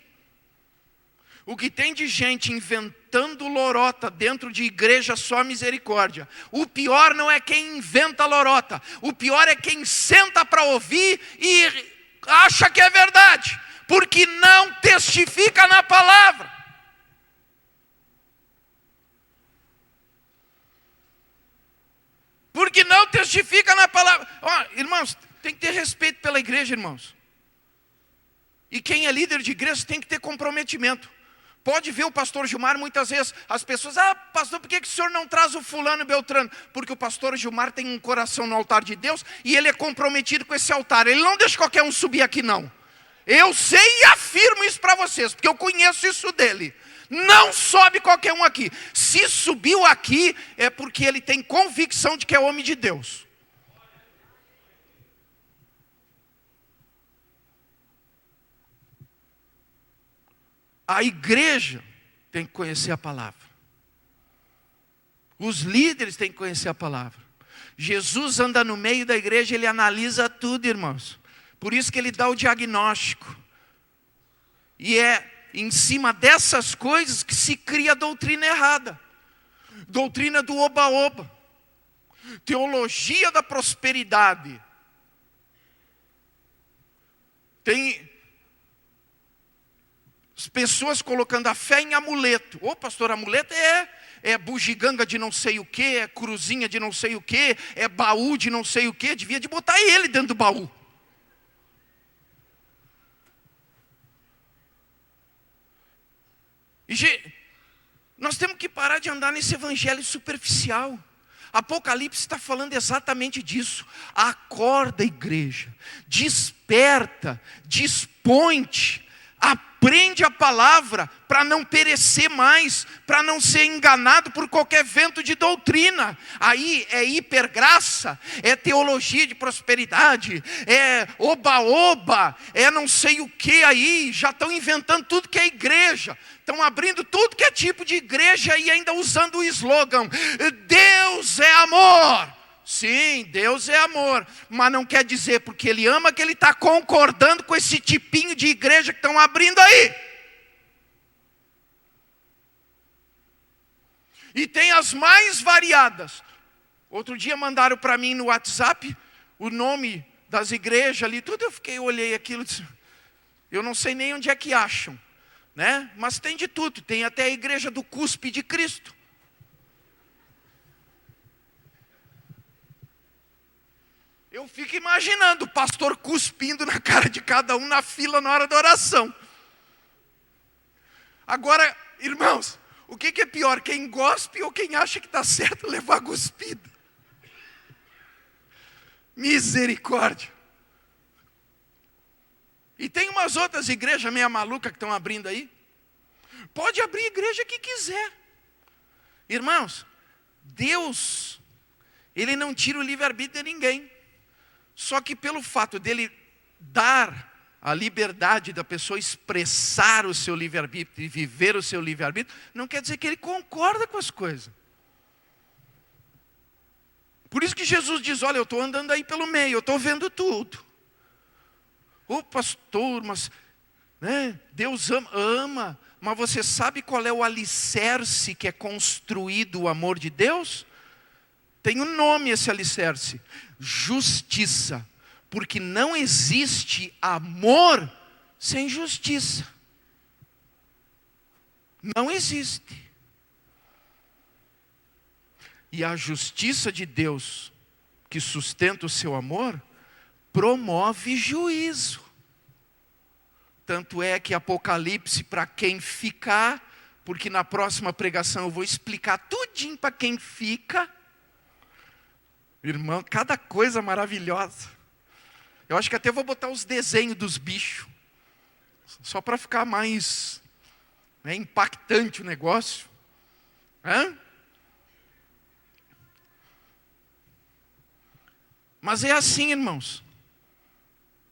O que tem de gente inventando lorota dentro de igreja, só misericórdia. O pior não é quem inventa lorota. O pior é quem senta para ouvir e acha que é verdade, porque não testifica na palavra. Porque não testifica na palavra. Irmãos, tem que ter respeito pela igreja, irmãos. E quem é líder de igreja tem que ter comprometimento. Pode ver o pastor Gilmar, muitas vezes as pessoas, pastor, por que o senhor não traz o fulano e Beltrano? Porque o pastor Gilmar tem um coração no altar de Deus e ele é comprometido com esse altar. Ele não deixa qualquer um subir aqui, não. Eu sei e afirmo isso para vocês, porque eu conheço isso dele. Não sobe qualquer um aqui. Se subiu aqui, é porque ele tem convicção de que é homem de Deus. A igreja tem que conhecer a palavra. Os líderes têm que conhecer a palavra. Jesus anda no meio da igreja, ele analisa tudo, irmãos. Por isso que ele dá o diagnóstico. E é em cima dessas coisas que se cria a doutrina errada. Doutrina do oba-oba. Teologia da prosperidade. Tem as pessoas colocando a fé em amuleto. Pastor, amuleto é bugiganga de não sei o que, é cruzinha de não sei o que, é baú de não sei o que. Devia de botar ele dentro do baú. Nós temos que parar de andar nesse evangelho superficial. Apocalipse está falando exatamente disso. Acorda, igreja, desperta, dispõe-te, aprende a palavra para não perecer mais, para não ser enganado por qualquer vento de doutrina. Aí é hipergraça, é teologia de prosperidade, é oba-oba, é não sei o que aí. Já estão inventando tudo que é igreja, estão abrindo tudo que é tipo de igreja e ainda usando o slogan: Deus é amor. Sim, Deus é amor, mas não quer dizer porque Ele ama que Ele está concordando com esse tipinho de igreja que estão abrindo aí. E tem as mais variadas. Outro dia mandaram para mim no WhatsApp o nome das igrejas ali, tudo. Eu olhei aquilo e disse, eu não sei nem onde é que acham, né? Mas tem de tudo, tem até a igreja do cuspe de Cristo. Eu fico imaginando o pastor cuspindo na cara de cada um na fila na hora da oração. Agora, irmãos, o que é pior? Quem gospe ou quem acha que está certo levar cuspida? Misericórdia. E tem umas outras igrejas meia maluca que estão abrindo aí. Pode abrir igreja que quiser. Irmãos, Deus, Ele não tira o livre-arbítrio de ninguém. Só que pelo fato dele dar a liberdade da pessoa expressar o seu livre-arbítrio e viver o seu livre-arbítrio, não quer dizer que ele concorda com as coisas. Por isso que Jesus diz, olha, eu estou andando aí pelo meio, eu estou vendo tudo. Ô pastor, mas né, Deus ama, mas você sabe qual é o alicerce que é construído o amor de Deus? Tem um nome esse alicerce: justiça. Porque não existe amor sem justiça. Não existe. E a justiça de Deus, que sustenta o seu amor, promove juízo. Tanto é que Apocalipse, para quem ficar, porque na próxima pregação eu vou explicar tudinho para quem fica. Irmão, cada coisa maravilhosa. Eu acho que até vou botar os desenhos dos bichos, só para ficar mais impactante o negócio. Mas é assim, irmãos.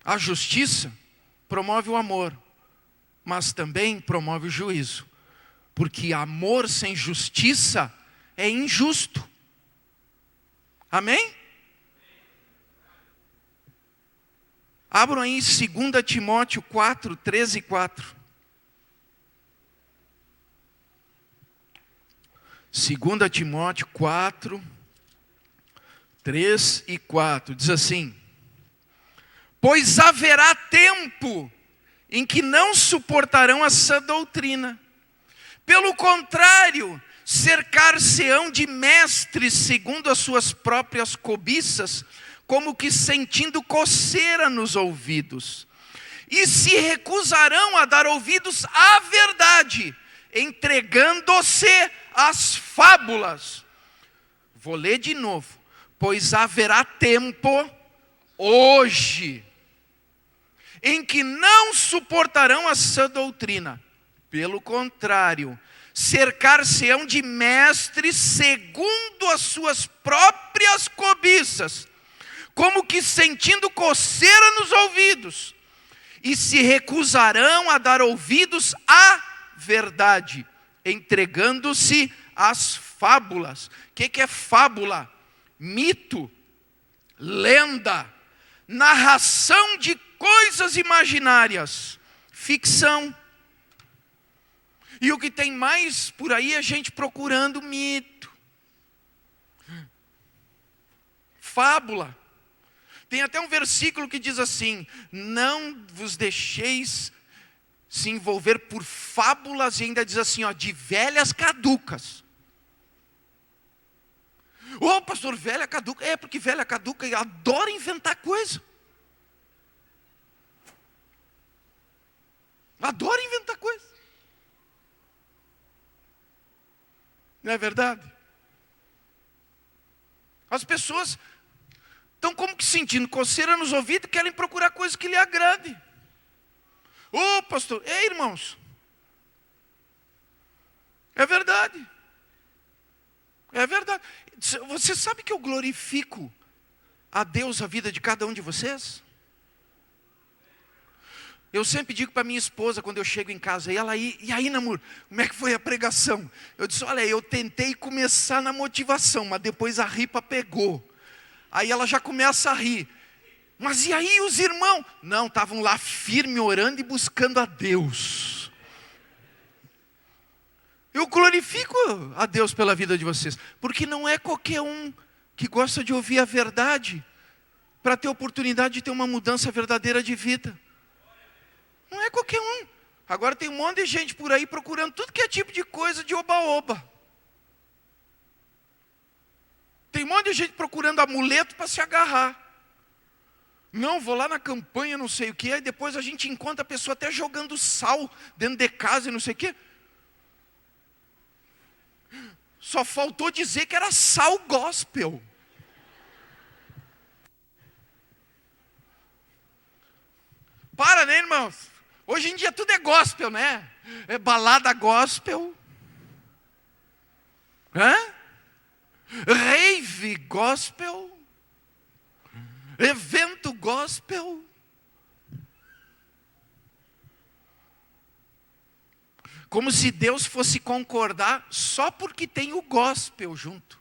A justiça promove o amor, mas também promove o juízo. Porque amor sem justiça é injusto. Amém? Abram aí 2 Timóteo 4, 13 e 4. 2 Timóteo 4, 3 e 4. Diz assim: pois haverá tempo em que não suportarão a sã doutrina. Pelo contrário, cercar-se-ão de mestres segundo as suas próprias cobiças, como que sentindo coceira nos ouvidos. E se recusarão a dar ouvidos à verdade, entregando-se às fábulas. Vou ler de novo. Pois haverá tempo, hoje, em que não suportarão a sã doutrina. Pelo contrário, cercar-se-ão de mestres segundo as suas próprias cobiças, como que sentindo coceira nos ouvidos, e se recusarão a dar ouvidos à verdade, entregando-se às fábulas. O que é fábula? Mito, lenda, narração de coisas imaginárias, ficção. E o que tem mais por aí é gente procurando mito, fábula. Tem até um versículo que diz assim: não vos deixeis se envolver por fábulas, e ainda diz assim, de velhas caducas. Ô pastor, velha caduca. É, porque velha caduca adora inventar coisa. Adora inventar coisa. Não é verdade? As pessoas estão como que sentindo coceira nos ouvidos, querem procurar coisa que lhe agrade. Ô pastor, ei irmãos, é verdade. É verdade. Você sabe que eu glorifico a Deus a vida de cada um de vocês? Eu sempre digo para minha esposa quando eu chego em casa, e aí namoro, como é que foi a pregação? Eu disse, olha, eu tentei começar na motivação, mas depois a ripa pegou. Aí ela já começa a rir. Mas e aí os irmãos? Não, estavam lá firme orando e buscando a Deus. Eu glorifico a Deus pela vida de vocês, porque não é qualquer um que gosta de ouvir a verdade para ter oportunidade de ter uma mudança verdadeira de vida. Não é qualquer um. Agora tem um monte de gente por aí procurando tudo que é tipo de coisa de oba-oba. Tem um monte de gente procurando amuleto para se agarrar. Não, vou lá na campanha, não sei o que, aí depois a gente encontra a pessoa até jogando sal dentro de casa e não sei o que. Só faltou dizer que era sal gospel. Para, né, irmãos? Hoje em dia tudo é gospel, né? É balada gospel. Rave gospel. Evento gospel. Como se Deus fosse concordar só porque tem o gospel junto.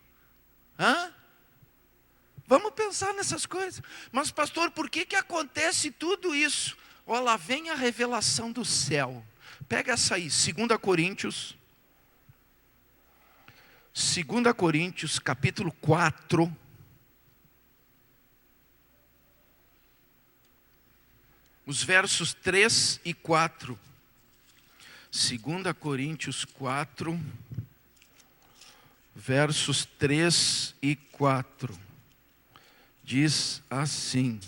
Vamos pensar nessas coisas. Mas pastor, por que acontece tudo isso? Olha lá, vem a revelação do céu. Pega essa aí, 2 Coríntios. 2 Coríntios, capítulo 4. Os versos 3 e 4. 2 Coríntios 4, versos 3 e 4. Diz assim: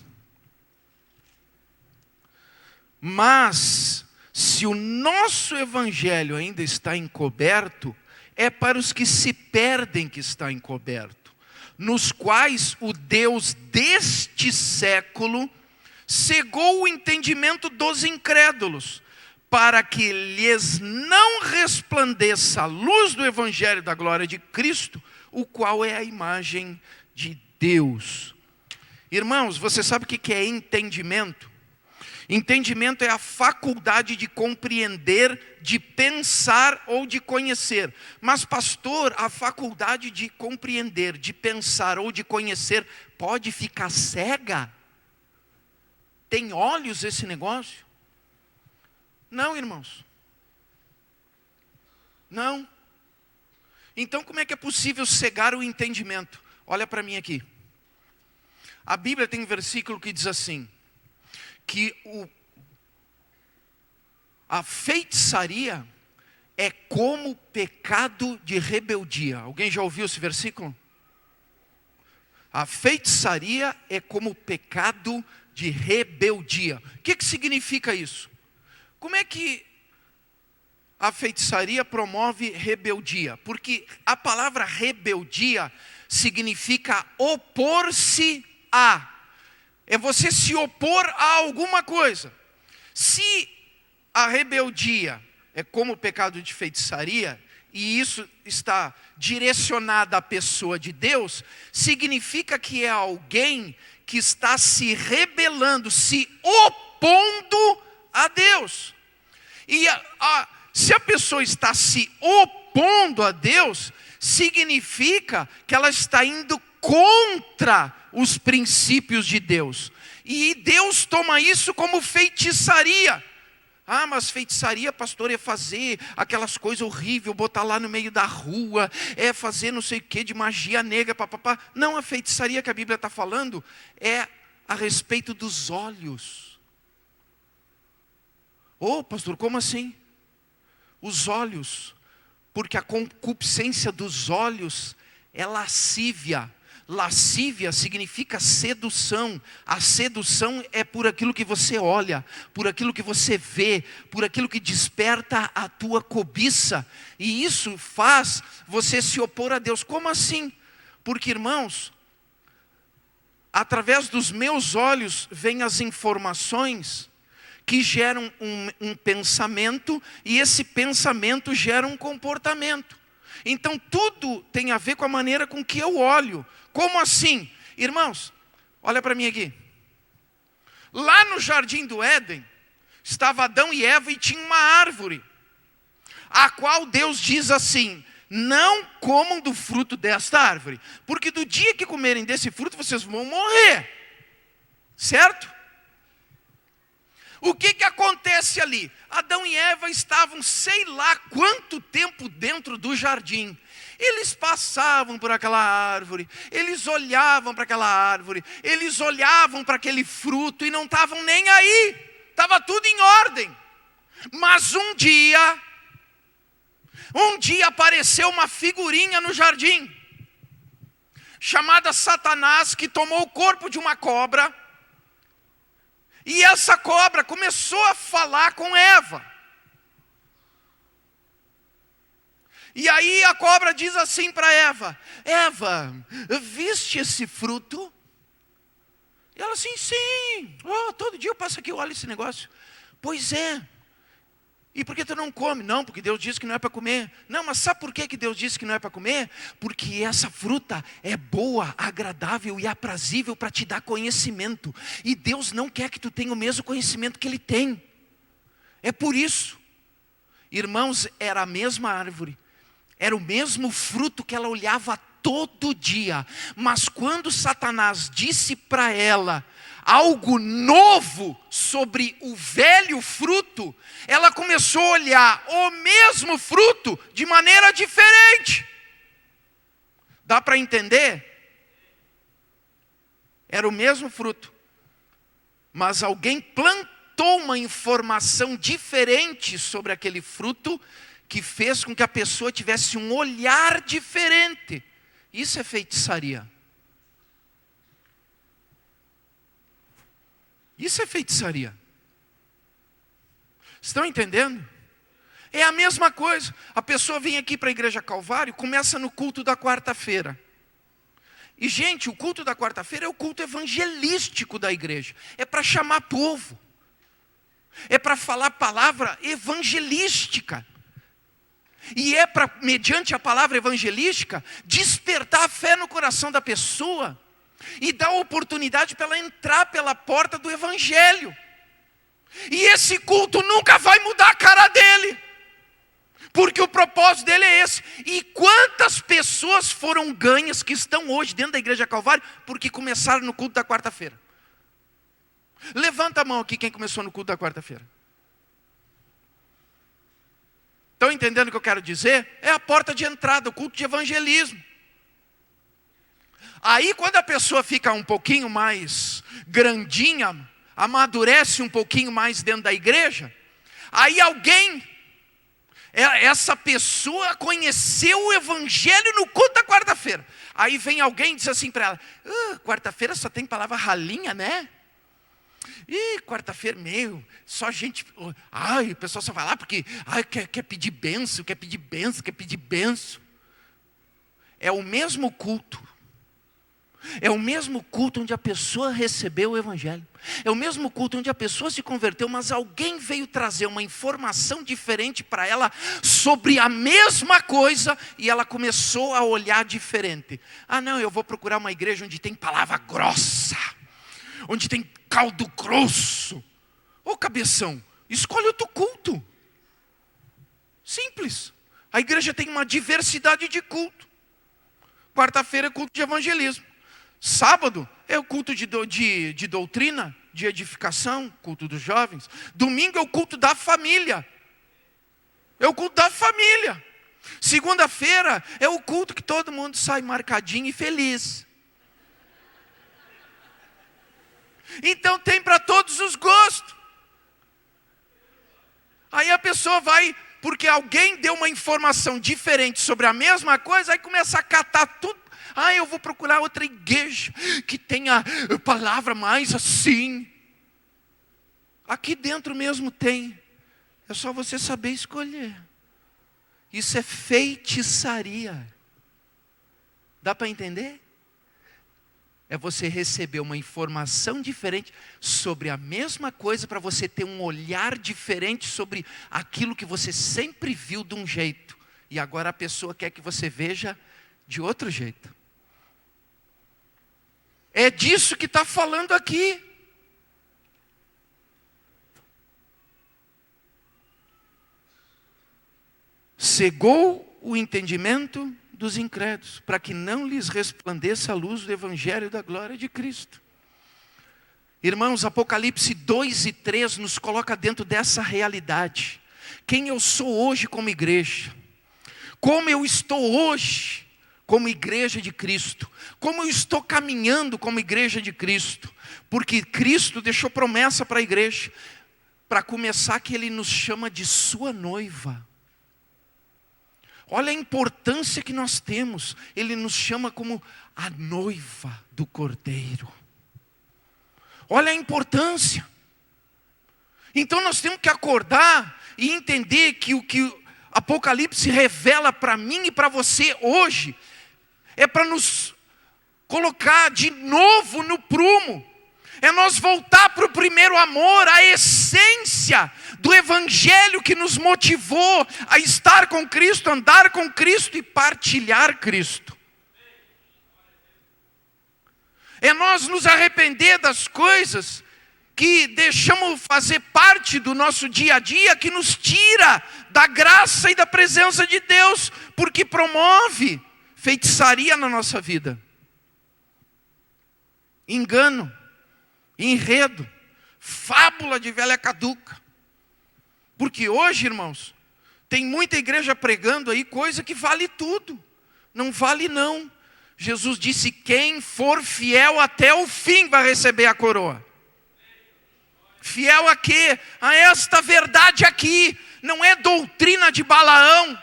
mas, se o nosso evangelho ainda está encoberto, é para os que se perdem que está encoberto, nos quais o Deus deste século cegou o entendimento dos incrédulos, para que lhes não resplandeça a luz do evangelho da glória de Cristo, o qual é a imagem de Deus. Irmãos, você sabe o que é entendimento? Entendimento é a faculdade de compreender, de pensar ou de conhecer. Mas pastor, a faculdade de compreender, de pensar ou de conhecer pode ficar cega? Tem olhos esse negócio? Não, irmãos. Não. Então como é que é possível cegar o entendimento? Olha para mim aqui. A Bíblia tem um versículo que diz assim, que a feitiçaria é como pecado de rebeldia. Alguém já ouviu esse versículo? A feitiçaria é como pecado de rebeldia. O que significa isso? Como é que a feitiçaria promove rebeldia? Porque a palavra rebeldia significa opor-se a. É você se opor a alguma coisa. Se a rebeldia é como o pecado de feitiçaria, e isso está direcionado à pessoa de Deus, significa que é alguém que está se rebelando, se opondo a Deus. E se a pessoa está se opondo a Deus, significa que ela está indo contra os princípios de Deus. E Deus toma isso como feitiçaria. Ah, mas feitiçaria, pastor, é fazer aquelas coisas horríveis, botar lá no meio da rua, é fazer não sei o que de magia negra, papapá. Não, a feitiçaria que a Bíblia está falando é a respeito dos olhos. Oh, pastor, como assim? Os olhos, porque a concupiscência dos olhos é lascívia. Lascívia significa sedução. A sedução é por aquilo que você olha, por aquilo que você vê, por aquilo que desperta a tua cobiça. E isso faz você se opor a Deus. Como assim? Porque, irmãos, através dos meus olhos vêm as informações que geram um pensamento, e esse pensamento gera um comportamento. Então tudo tem a ver com a maneira com que eu olho. Como assim? Irmãos, olha para mim aqui. Lá no jardim do Éden, estava Adão e Eva e tinha uma árvore, a qual Deus diz assim: não comam do fruto desta árvore, porque do dia que comerem desse fruto vocês vão morrer. Certo? O que acontece ali? Adão e Eva estavam sei lá quanto tempo dentro do jardim. Eles passavam por aquela árvore, eles olhavam para aquela árvore, eles olhavam para aquele fruto e não estavam nem aí. Estava tudo em ordem. Mas um dia apareceu uma figurinha no jardim, chamada Satanás, que tomou o corpo de uma cobra. E essa cobra começou a falar com Eva. E aí a cobra diz assim para Eva: Eva, viste esse fruto? E ela assim, sim. Oh, todo dia eu passo aqui e olho esse negócio. Pois é. E por que tu não come? Não, porque Deus disse que não é para comer. Não, mas sabe por que Deus disse que não é para comer? Porque essa fruta é boa, agradável e aprazível para te dar conhecimento. E Deus não quer que tu tenha o mesmo conhecimento que Ele tem. É por isso. Irmãos, era a mesma árvore. Era o mesmo fruto que ela olhava todo dia. Mas quando Satanás disse para ela algo novo sobre o velho fruto, ela começou a olhar o mesmo fruto de maneira diferente. Dá para entender? Era o mesmo fruto, mas alguém plantou uma informação diferente sobre aquele fruto, que fez com que a pessoa tivesse um olhar diferente. Isso é feitiçaria. Isso é feitiçaria. Estão entendendo? É a mesma coisa. A pessoa vem aqui para a Igreja Calvário, começa no culto da quarta-feira. E, gente, o culto da quarta-feira é o culto evangelístico da igreja. É para chamar povo. É para falar palavra evangelística. E é para, mediante a palavra evangelística, despertar a fé no coração da pessoa e dar oportunidade para ela entrar pela porta do evangelho. E esse culto nunca vai mudar a cara dele, porque o propósito dele é esse. E quantas pessoas foram ganhas que estão hoje dentro da Igreja Calvário porque começaram no culto da quarta-feira? Levanta a mão aqui quem começou no culto da quarta-feira. Estão entendendo o que eu quero dizer? É a porta de entrada, o culto de evangelismo. Aí quando a pessoa fica um pouquinho mais grandinha, amadurece um pouquinho mais dentro da igreja, aí essa pessoa conheceu o evangelho no culto da quarta-feira. Aí vem alguém e diz assim para ela: quarta-feira só tem palavra ralinha, né? E quarta-feira, só gente... o pessoal só vai lá porque quer pedir bênção, quer pedir bênção, quer pedir bênção. É o mesmo culto. É o mesmo culto onde a pessoa recebeu o evangelho. É o mesmo culto onde a pessoa se converteu, mas alguém veio trazer uma informação diferente para ela sobre a mesma coisa, e ela começou a olhar diferente. Não, eu vou procurar uma igreja onde tem palavra grossa, onde tem caldo grosso. Ô cabeção, escolhe outro culto. Simples. A igreja tem uma diversidade de culto. Quarta-feira é culto de evangelismo. Sábado é o culto de doutrina, de edificação, culto dos jovens. Domingo é o culto da família. É o culto da família. Segunda-feira é o culto que todo mundo sai marcadinho e feliz. Então tem para todos os gostos. Aí a pessoa vai, porque alguém deu uma informação diferente sobre a mesma coisa, aí começa a catar tudo. Eu vou procurar outra igreja que tenha palavra mais assim. Aqui dentro mesmo tem. É só você saber escolher. Isso é feitiçaria. Dá para entender? É você receber uma informação diferente sobre a mesma coisa, para você ter um olhar diferente sobre aquilo que você sempre viu de um jeito. E agora a pessoa quer que você veja de outro jeito. É disso que está falando aqui. Cegou o entendimento dos incrédulos, para que não lhes resplandeça a luz do evangelho da glória de Cristo. Irmãos, Apocalipse 2 e 3 nos coloca dentro dessa realidade. Quem eu sou hoje como igreja, como eu estou hoje como igreja de Cristo, como eu estou caminhando como igreja de Cristo, porque Cristo deixou promessa para a igreja, para começar, que Ele nos chama de sua noiva. Olha a importância que nós temos. Ele nos chama como a noiva do Cordeiro. Olha a importância. Então nós temos que acordar e entender que o que Apocalipse revela para mim e para você hoje é para nos colocar de novo no prumo. É nós voltar para o primeiro amor, a essência do evangelho que nos motivou a estar com Cristo, andar com Cristo e partilhar Cristo. É nós nos arrepender das coisas que deixamos fazer parte do nosso dia a dia, que nos tira da graça e da presença de Deus, porque promove feitiçaria na nossa vida, engano, enredo, fábula de velha caduca. Porque hoje, irmãos, tem muita igreja pregando aí coisa que vale tudo. Não vale não. Jesus disse: quem for fiel até o fim vai receber a coroa. Fiel a quê? A esta verdade aqui. Não é doutrina de Balaão.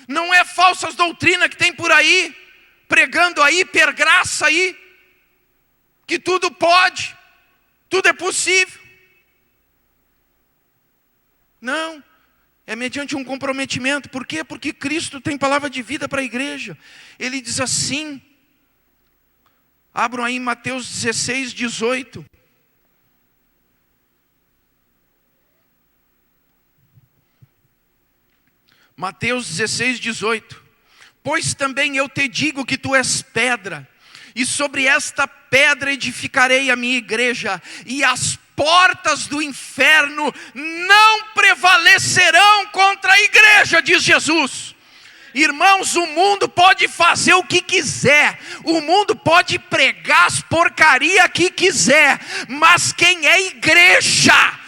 Não é falsas doutrinas que tem por aí, pregando aí, per graça aí, que tudo pode, tudo é possível. Não, é mediante um comprometimento. Por quê? Porque Cristo tem palavra de vida para a igreja. Ele diz assim, abram aí Mateus 16, 18. Mateus 16, 18. Pois também eu te digo que tu és pedra, e sobre esta pedra edificarei a minha igreja, e as portas do inferno não prevalecerão contra a igreja, diz Jesus. Irmãos, o mundo pode fazer o que quiser, o mundo pode pregar as porcaria que quiser, mas quem é igreja,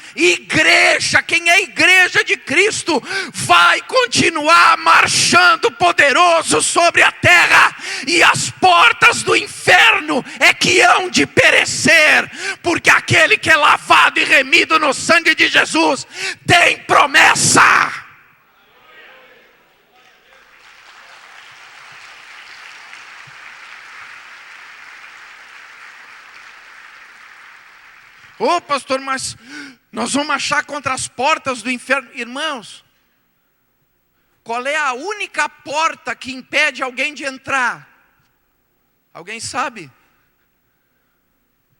quem é igreja de Cristo, vai continuar marchando poderoso sobre a terra, e as portas do inferno é que hão de perecer, porque aquele que é lavado e remido no sangue de Jesus tem promessa. Ô pastor, mas nós vamos marchar contra as portas do inferno. Irmãos, qual é a única porta que impede alguém de entrar? Alguém sabe?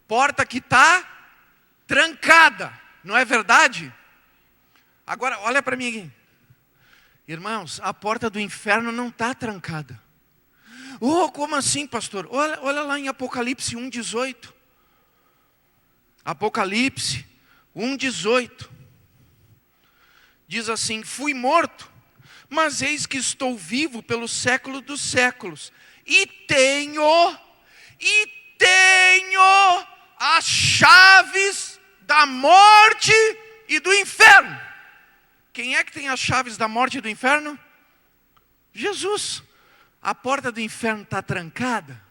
Porta que está trancada, não é verdade? Agora, olha para mim aqui. Irmãos, a porta do inferno não está trancada. Oh, como assim, pastor? Olha lá em Apocalipse 1:18. Apocalipse 1:18. Diz assim: fui morto, mas eis que estou vivo pelo século dos séculos, e tenho as chaves da morte e do inferno. Quem é que tem as chaves da morte e do inferno? Jesus. A porta do inferno está trancada?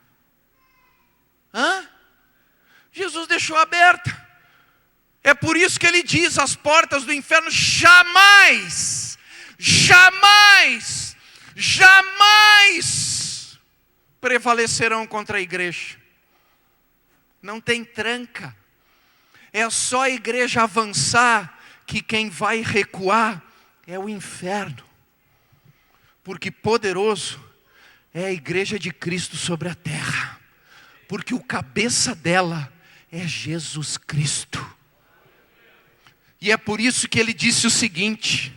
Jesus deixou aberta. É por isso que ele diz: as portas do inferno jamais prevalecerão contra a igreja. Não tem tranca. É só a igreja avançar que quem vai recuar é o inferno. Porque poderoso é a igreja de Cristo sobre a terra. Porque o cabeça dela é Jesus Cristo. E é por isso que ele disse o seguinte: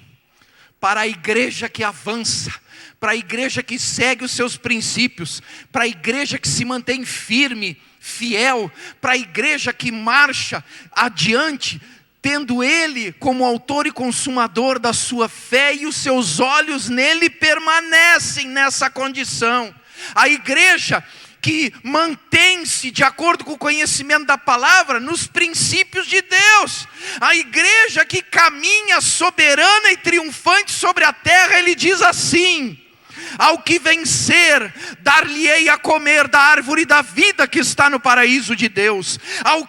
para a igreja que avança, para a igreja que segue os seus princípios, para a igreja que se mantém firme, fiel, para a igreja que marcha adiante, tendo ele como autor e consumador da sua fé, e os seus olhos nele permanecem nessa condição. A igreja que mantém-se de acordo com o conhecimento da palavra nos princípios de Deus. A igreja que caminha soberana e triunfante sobre a terra. Ele diz assim: ao que vencer, dar-lhe-ei a comer da árvore da vida que está no paraíso de Deus.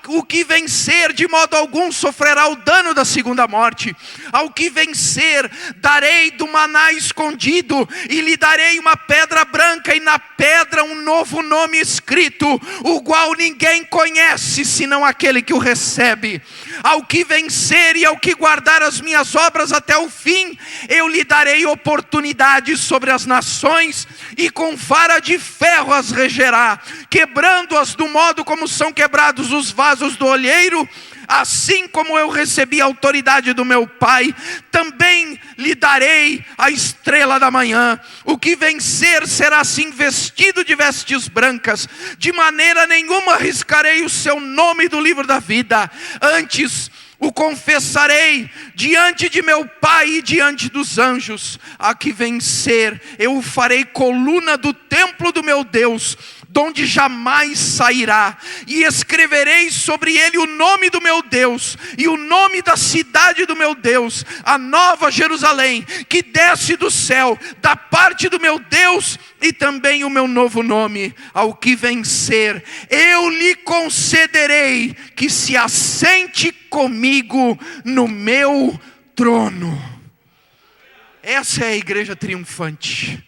O que vencer, de modo algum sofrerá o dano da segunda morte. Ao que vencer, darei do maná escondido, e lhe darei uma pedra branca, e na pedra um novo nome escrito, o qual ninguém conhece, senão aquele que o recebe. Ao que vencer e ao que guardar as minhas obras até o fim, eu lhe darei oportunidade sobre as nações, e com vara de ferro as regerá, quebrando-as do modo como são quebrados os vasos do olheiro. Assim como eu recebi a autoridade do meu Pai, também lhe darei a estrela da manhã. O que vencer será assim vestido de vestes brancas, de maneira nenhuma arriscarei o seu nome do livro da vida. Antes o confessarei diante de meu Pai e diante dos anjos. A que vencer, eu o farei coluna do templo do meu Deus, donde jamais sairá, e escreverei sobre ele o nome do meu Deus, e o nome da cidade do meu Deus, a nova Jerusalém, que desce do céu, da parte do meu Deus, e também o meu novo nome. Ao que vencer, eu lhe concederei que se assente comigo no meu trono. Essa é a igreja triunfante.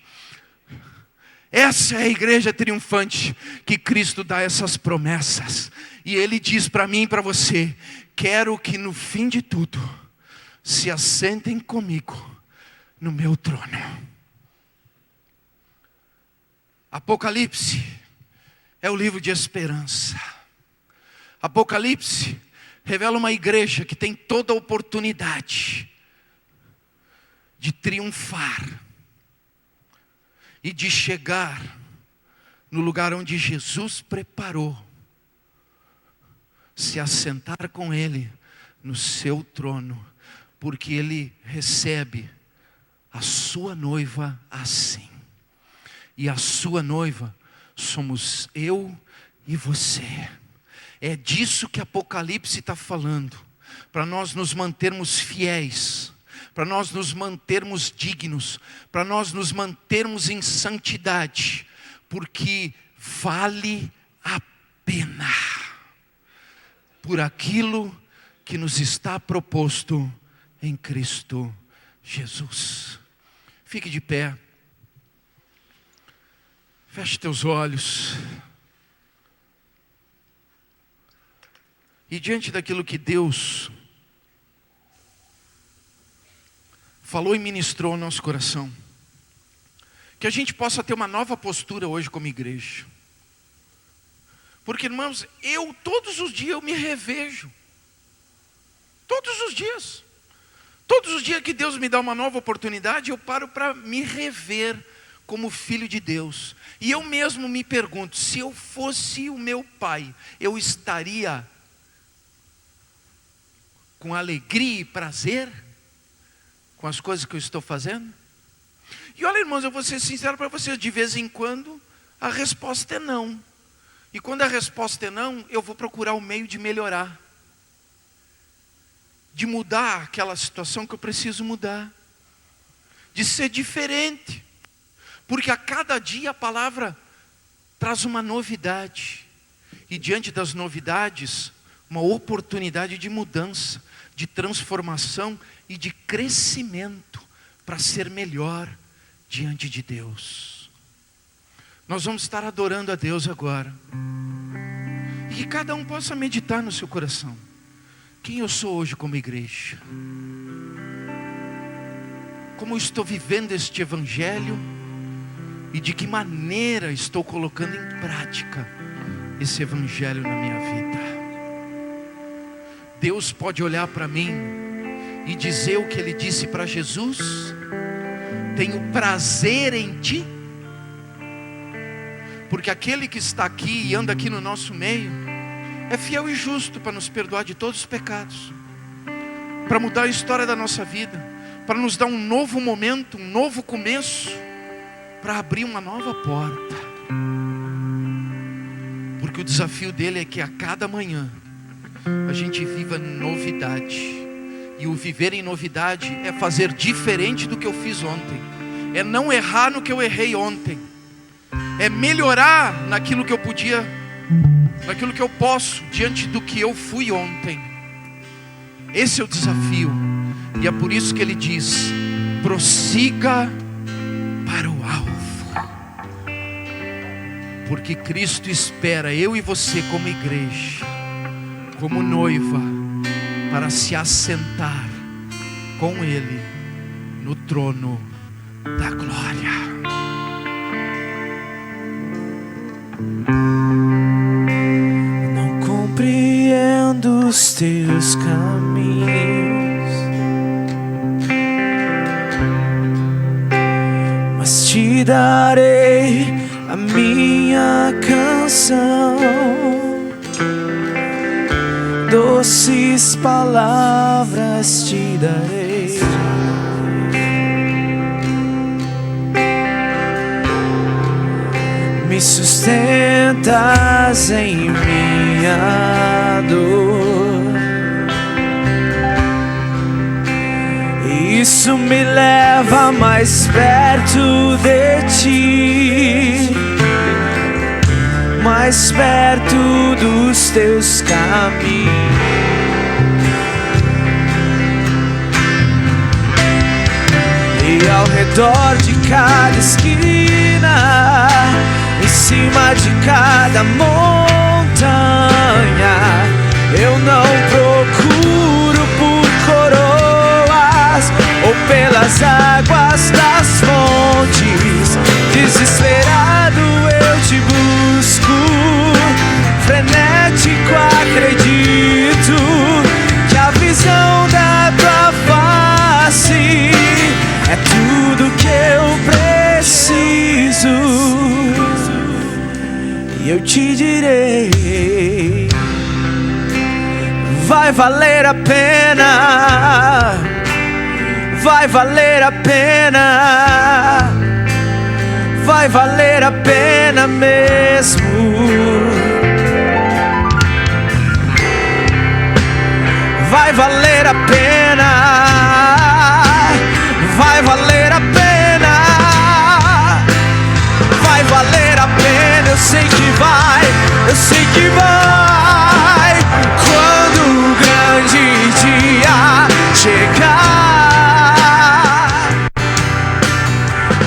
Essa é a igreja triunfante, que Cristo dá essas promessas. E Ele diz para mim e para você: quero que no fim de tudo, se assentem comigo no meu trono. Apocalipse é o livro de esperança. Apocalipse revela uma igreja que tem toda a oportunidade de triunfar e de chegar no lugar onde Jesus preparou, se assentar com Ele no seu trono, porque Ele recebe a sua noiva assim. E a sua noiva somos eu e você. É disso que Apocalipse está falando, para nós nos mantermos fiéis, para nós nos mantermos dignos, para nós nos mantermos em santidade, porque vale a pena, por aquilo que nos está proposto em Cristo Jesus. Fique de pé, feche teus olhos, e diante daquilo que Deus falou e ministrou ao nosso coração, que a gente possa ter uma nova postura hoje como igreja. Porque, irmãos, todos os dias eu me revejo. Todos os dias. Todos os dias que Deus me dá uma nova oportunidade, eu paro para me rever como filho de Deus. E eu mesmo me pergunto, se eu fosse o meu pai, eu estaria com alegria e prazer com as coisas que eu estou fazendo? E olha, irmãos, eu vou ser sincero para vocês, de vez em quando a resposta é não. E quando a resposta é não, eu vou procurar o meio de melhorar, de mudar aquela situação que eu preciso mudar, de ser diferente, porque a cada dia a palavra traz uma novidade, e diante das novidades, uma oportunidade de mudança, de transformação e de crescimento, para ser melhor diante de Deus. Nós vamos estar adorando a Deus agora, e que cada um possa meditar no seu coração: quem eu sou hoje como igreja? Como eu estou vivendo este evangelho? E de que maneira estou colocando em prática esse evangelho na minha vida? Deus pode olhar para mim e dizer o que Ele disse para Jesus: tenho prazer em ti. Porque aquele que está aqui e anda aqui no nosso meio é fiel e justo para nos perdoar de todos os pecados, para mudar a história da nossa vida, para nos dar um novo momento, um novo começo, para abrir uma nova porta. Porque o desafio dele é que a cada manhã a gente viva novidade. E o viver em novidade é fazer diferente do que eu fiz ontem, é não errar no que eu errei ontem, é melhorar naquilo que eu podia, naquilo que eu posso, diante do que eu fui ontem. Esse é o desafio. E é por isso que ele diz: prossiga para o alvo. Porque Cristo espera eu e você como igreja, como noiva, para se assentar com Ele no trono da glória. Não compreendo os teus caminhos, mas te darei a minha canção. Doce minhas palavras te darei. Me sustentas em minha dor. Isso me leva mais perto de ti, mais perto dos teus caminhos. E ao redor de cada esquina, em cima de cada montanha, eu não procuro por coroas ou pelas águas das fontes. Desesperado eu te busco, frenético acredito que a visão da tua face é tudo que eu preciso. E eu te direi, vai valer a pena, vai valer a pena, vai valer a pena mesmo. Vai valer a pena, vai valer a pena, vai valer a pena. Eu sei que vai, eu sei que vai. Quando o grande dia chegar,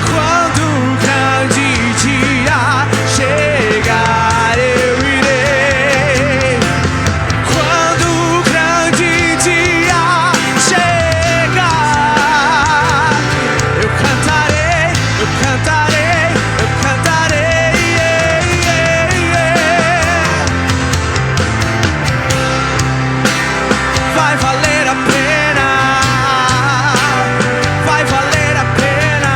quando o grande dia chegar, eu irei. Quando o grande dia chegar, eu cantarei, eu cantarei, eu cantarei. Vai valer a pena, vai valer a pena,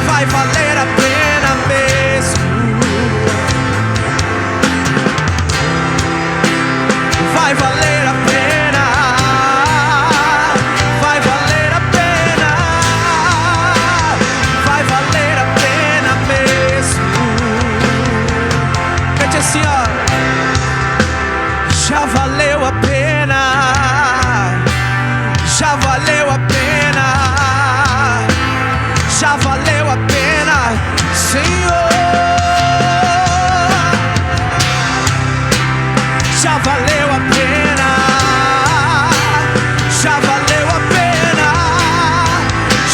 vai valer a pena mesmo. Vai valer a pena, vai valer a pena, vai valer a pena mesmo. Cante assim, ó. Já valeu a pena, já valeu a pena, já valeu a pena, Senhor. Já valeu a pena, já valeu a pena,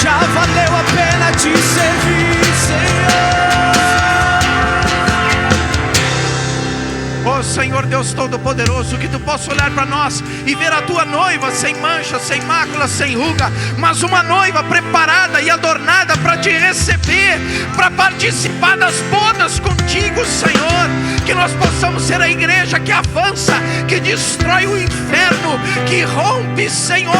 já valeu a pena te servir, Senhor. Ó Senhor Deus Todo-Poderoso, que tu possa olhar para nós e ver a tua noiva sem mancha, sem mácula, sem ruga, mas uma noiva preparada e adornada para te receber, para participar das bodas contigo, Senhor. Que nós possamos ser a igreja que avança, que destrói o inferno, que rompe, Senhor,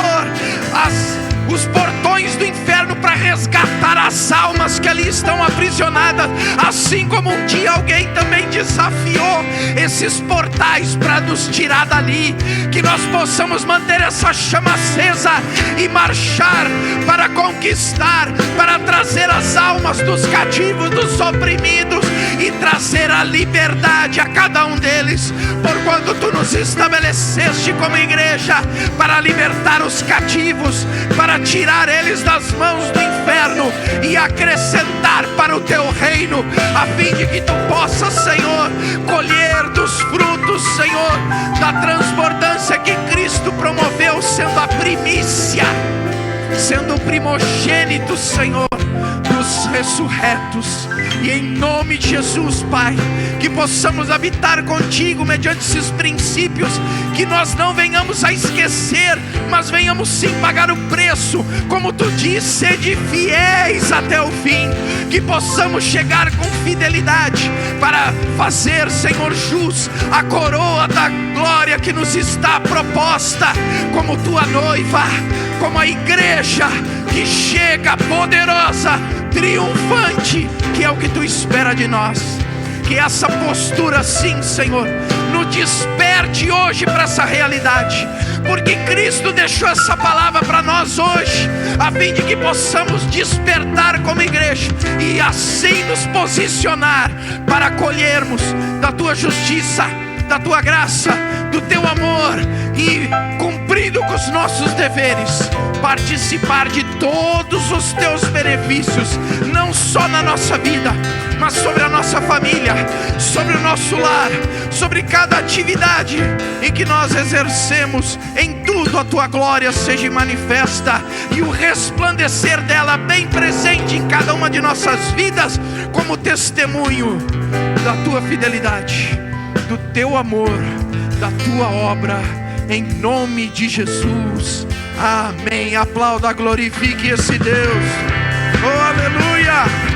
os portões do inferno para resgatar as almas que ali estão aprisionadas, assim como um dia alguém também desafiou esses portais para nos tirar dali. Que nós possamos manter essa chama acesa e marchar para conquistar, para trazer as almas dos cativos, dos oprimidos, e trazer a liberdade a cada um deles, porquanto tu nos estabeleceste como igreja para libertar os cativos, para tirar eles das mãos do inferno e acrescentar para o teu reino, a fim de que tu possas, Senhor, colher dos frutos, Senhor, da transbordância que Cristo promoveu, sendo a primícia, sendo o primogênito, Senhor, dos ressurretos. E em nome de Jesus, Pai, que possamos habitar contigo mediante esses princípios, que nós não venhamos a esquecer, mas venhamos sim pagar o preço, como tu diz, sede fiéis até o fim. Que possamos chegar com fidelidade para fazer, Senhor, jus a coroa da glória que nos está proposta, como tua noiva, como a igreja que chega poderosa, triunfante, que é o que tu espera de nós. Que essa postura, sim, Senhor, no desperte hoje para essa realidade, porque Cristo deixou essa palavra para nós hoje, a fim de que possamos despertar como igreja e assim nos posicionar para colhermos da tua justiça, da tua graça, do teu amor e, cumprindo com os nossos deveres, participar de todos os teus benefícios, não só na nossa vida, mas sobre a nossa família, sobre o nosso lar, sobre cada atividade em que nós exercemos. Em tudo a tua glória seja manifesta e o resplandecer dela bem presente em cada uma de nossas vidas, como testemunho da tua fidelidade, do teu amor, da tua obra, em nome de Jesus. Amém. Aplauda, glorifique esse Deus. Oh, aleluia.